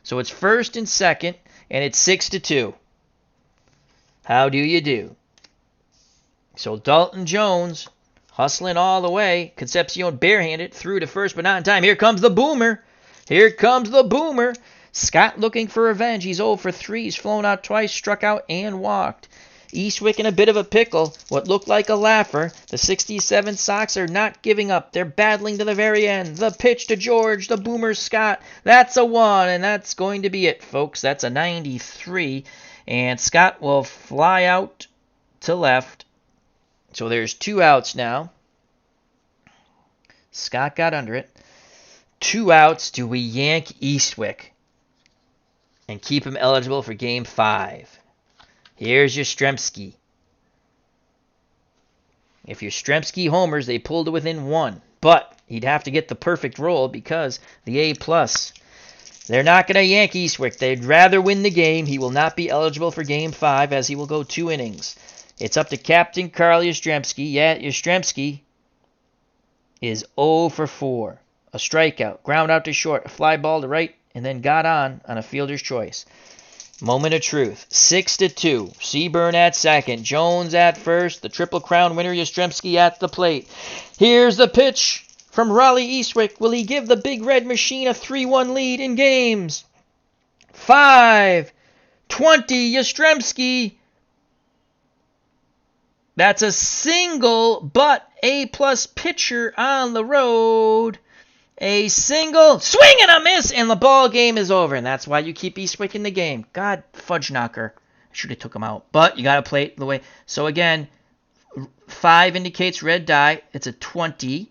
S1: So it's 1st and 2nd, and it's 6-2. How do you do? So Dalton Jones hustling all the way. Concepcion barehanded through to 1st, but not in time. Here comes the boomer. Here comes the boomer. Scott looking for revenge. He's 0 for 3. He's flown out twice, struck out, and walked. Eastwick in a bit of a pickle. What looked like a laugher. The 67 Sox are not giving up. They're battling to the very end. The pitch to George. The boomer Scott. That's a 1, and that's going to be it, folks. That's a 93. And Scott will fly out to left. So there's 2 outs now. Scott got under it. 2 outs. Do we yank Eastwick and keep him eligible for Game 5? Here's Yastrzemski. If Yastrzemski homers, they pull to within 1. But he'd have to get the perfect roll because the A+. They're not going to yank Eastwick. They'd rather win the game. He will not be eligible for Game 5 as he will go 2 innings. It's up to Captain Carl Yastrzemski. Yeah, Yastrzemski is 0 for 4. A strikeout, ground out to short, a fly ball to right, and then got on a fielder's choice. Moment of truth. 6-2. Seaburn at 2nd. Jones at 1st. The Triple Crown winner Yastrzemski at the plate. Here's the pitch from Raleigh Eastwick. Will he give the Big Red Machine a 3-1 lead in games 5, 20? Yastrzemski. That's a single, but A+ pitcher on the road. A single, swing and a miss, and the ball game is over. And that's why you keep Eastwick in the game. God, fudge knocker. I should have took him out. But you got to play it the way. So again, 5 indicates red die. It's a 20.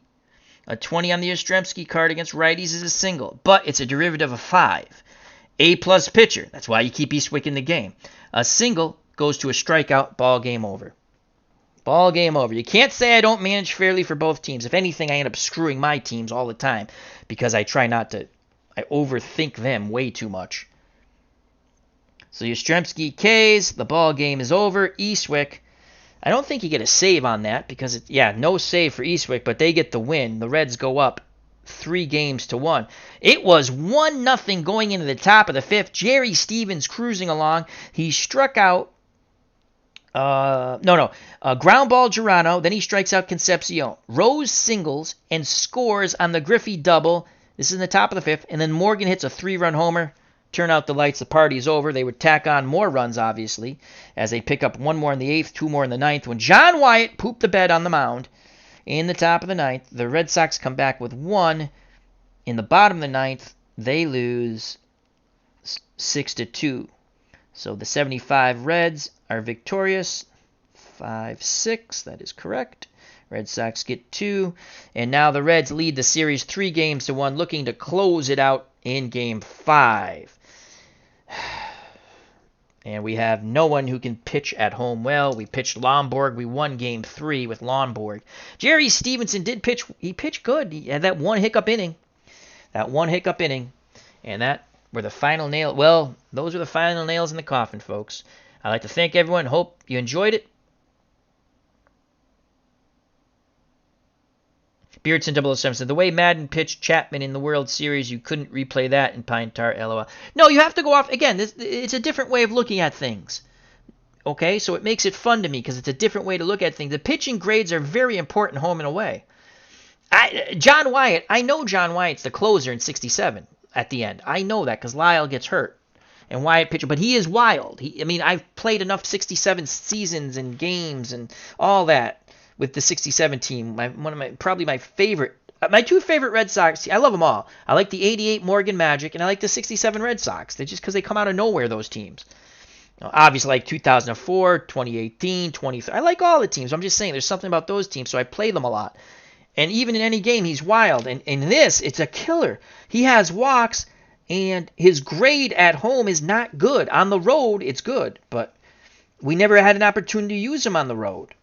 S1: A 20 on the Yastrzemski card against righties is a single. But it's a derivative of 5. A+ pitcher. That's why you keep Eastwick in the game. A single goes to a strikeout. Ball game over. Ball game over. You can't say I don't manage fairly for both teams. If anything, I end up screwing my teams all the time because I try not to. I overthink them way too much. So Yastrzemski Ks. The ball game is over. Eastwick. I don't think you get a save on that because, no save for Eastwick, but they get the win. The Reds go up 3-1. It was 1-0 going into the top of the 5th. Jerry Stevens cruising along. He struck out. Ground ball Girano. Then he strikes out Concepcion. Rose singles and scores on the Griffey double. This is in the top of the 5th. And then Morgan hits a 3-run homer. Turn out the lights. The party's over. They would tack on more runs, obviously, as they pick up 1 more in the 8th, 2 more in the 9th. When John Wyatt pooped the bed on the mound in the top of the 9th, the Red Sox come back with 1. In the bottom of the 9th, they lose 6-2. So the 75 Reds are victorious. 5-6, that is correct. Red Sox get 2. And now the Reds lead the series 3-1, looking to close it out in Game 5. And we have no one who can pitch at home well. We pitched Lomborg. We won Game 3 with Lomborg. Jerry Stevenson did pitch. He pitched good. He had that one hiccup inning. And that were the final nail. Well, those are the final nails in the coffin, folks. I'd like to thank everyone. Hope you enjoyed it. Beardson 007 said, the way Madden pitched Chapman in the World Series, you couldn't replay that in Pine Tar, LOL. No, you have to go off. Again, it's a different way of looking at things. Okay, so it makes it fun to me because it's a different way to look at things. The pitching grades are very important home and away. John Wyatt, I know John Wyatt's the closer in 67 at the end. I know that because Lyle gets hurt. And Wyatt pitcher, but he is wild. I've played enough 67 seasons and games and all that with the 67 team. Probably my favorite My two favorite Red Sox, I love them all. I like the 88 Morgan Magic, and I like the 67 Red Sox. They're just because they come out of nowhere, those teams. Obviously, like 2004, 2018, 20. I like all the teams. I'm just saying there's something about those teams, so I play them a lot. And even in any game, he's wild. And in this, it's a killer. He has walks, and his grade at home is not good. On the road, it's good, but we never had an opportunity to use him on the road.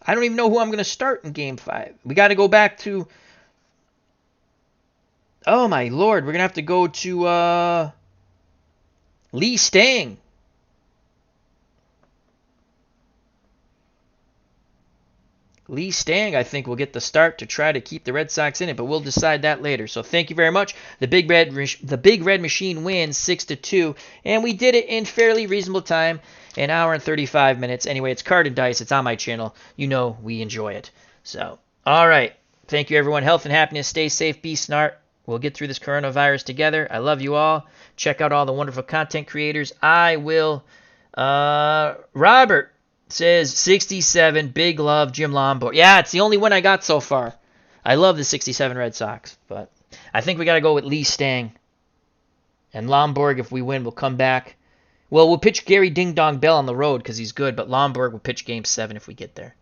S1: I don't even know who I'm going to start in Game 5. We got to go back to... Oh, my Lord. We're going to have to go to Lee Stang. Lee Stang, I think, will get the start to try to keep the Red Sox in it, but we'll decide that later. So thank you very much. The Big Red Machine wins 6-2, and we did it in fairly reasonable time, an hour and 35 minutes. Anyway, it's Card and Dice. It's on my channel. You know we enjoy it. So, all right. Thank you, everyone. Health and happiness. Stay safe. Be smart. We'll get through this coronavirus together. I love you all. Check out all the wonderful content creators. I will. Robert says 67, big love, Jim Lombard. Yeah, it's the only one I got so far. I love the 67 Red Sox, but I think we got to go with Lee Stang. And Lombard, if we win, will come back. Well, we'll pitch Gary Ding Dong Bell on the road because he's good, but Lombard will pitch Game 7 if we get there.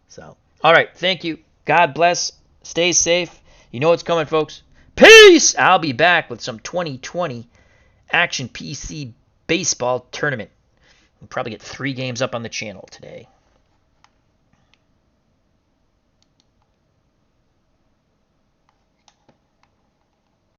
S1: So, all right, thank you. God bless. Stay safe. You know what's coming, folks. Peace! I'll be back with some 2020 Action PC Baseball Tournament. We'll probably get 3 games up on the channel today.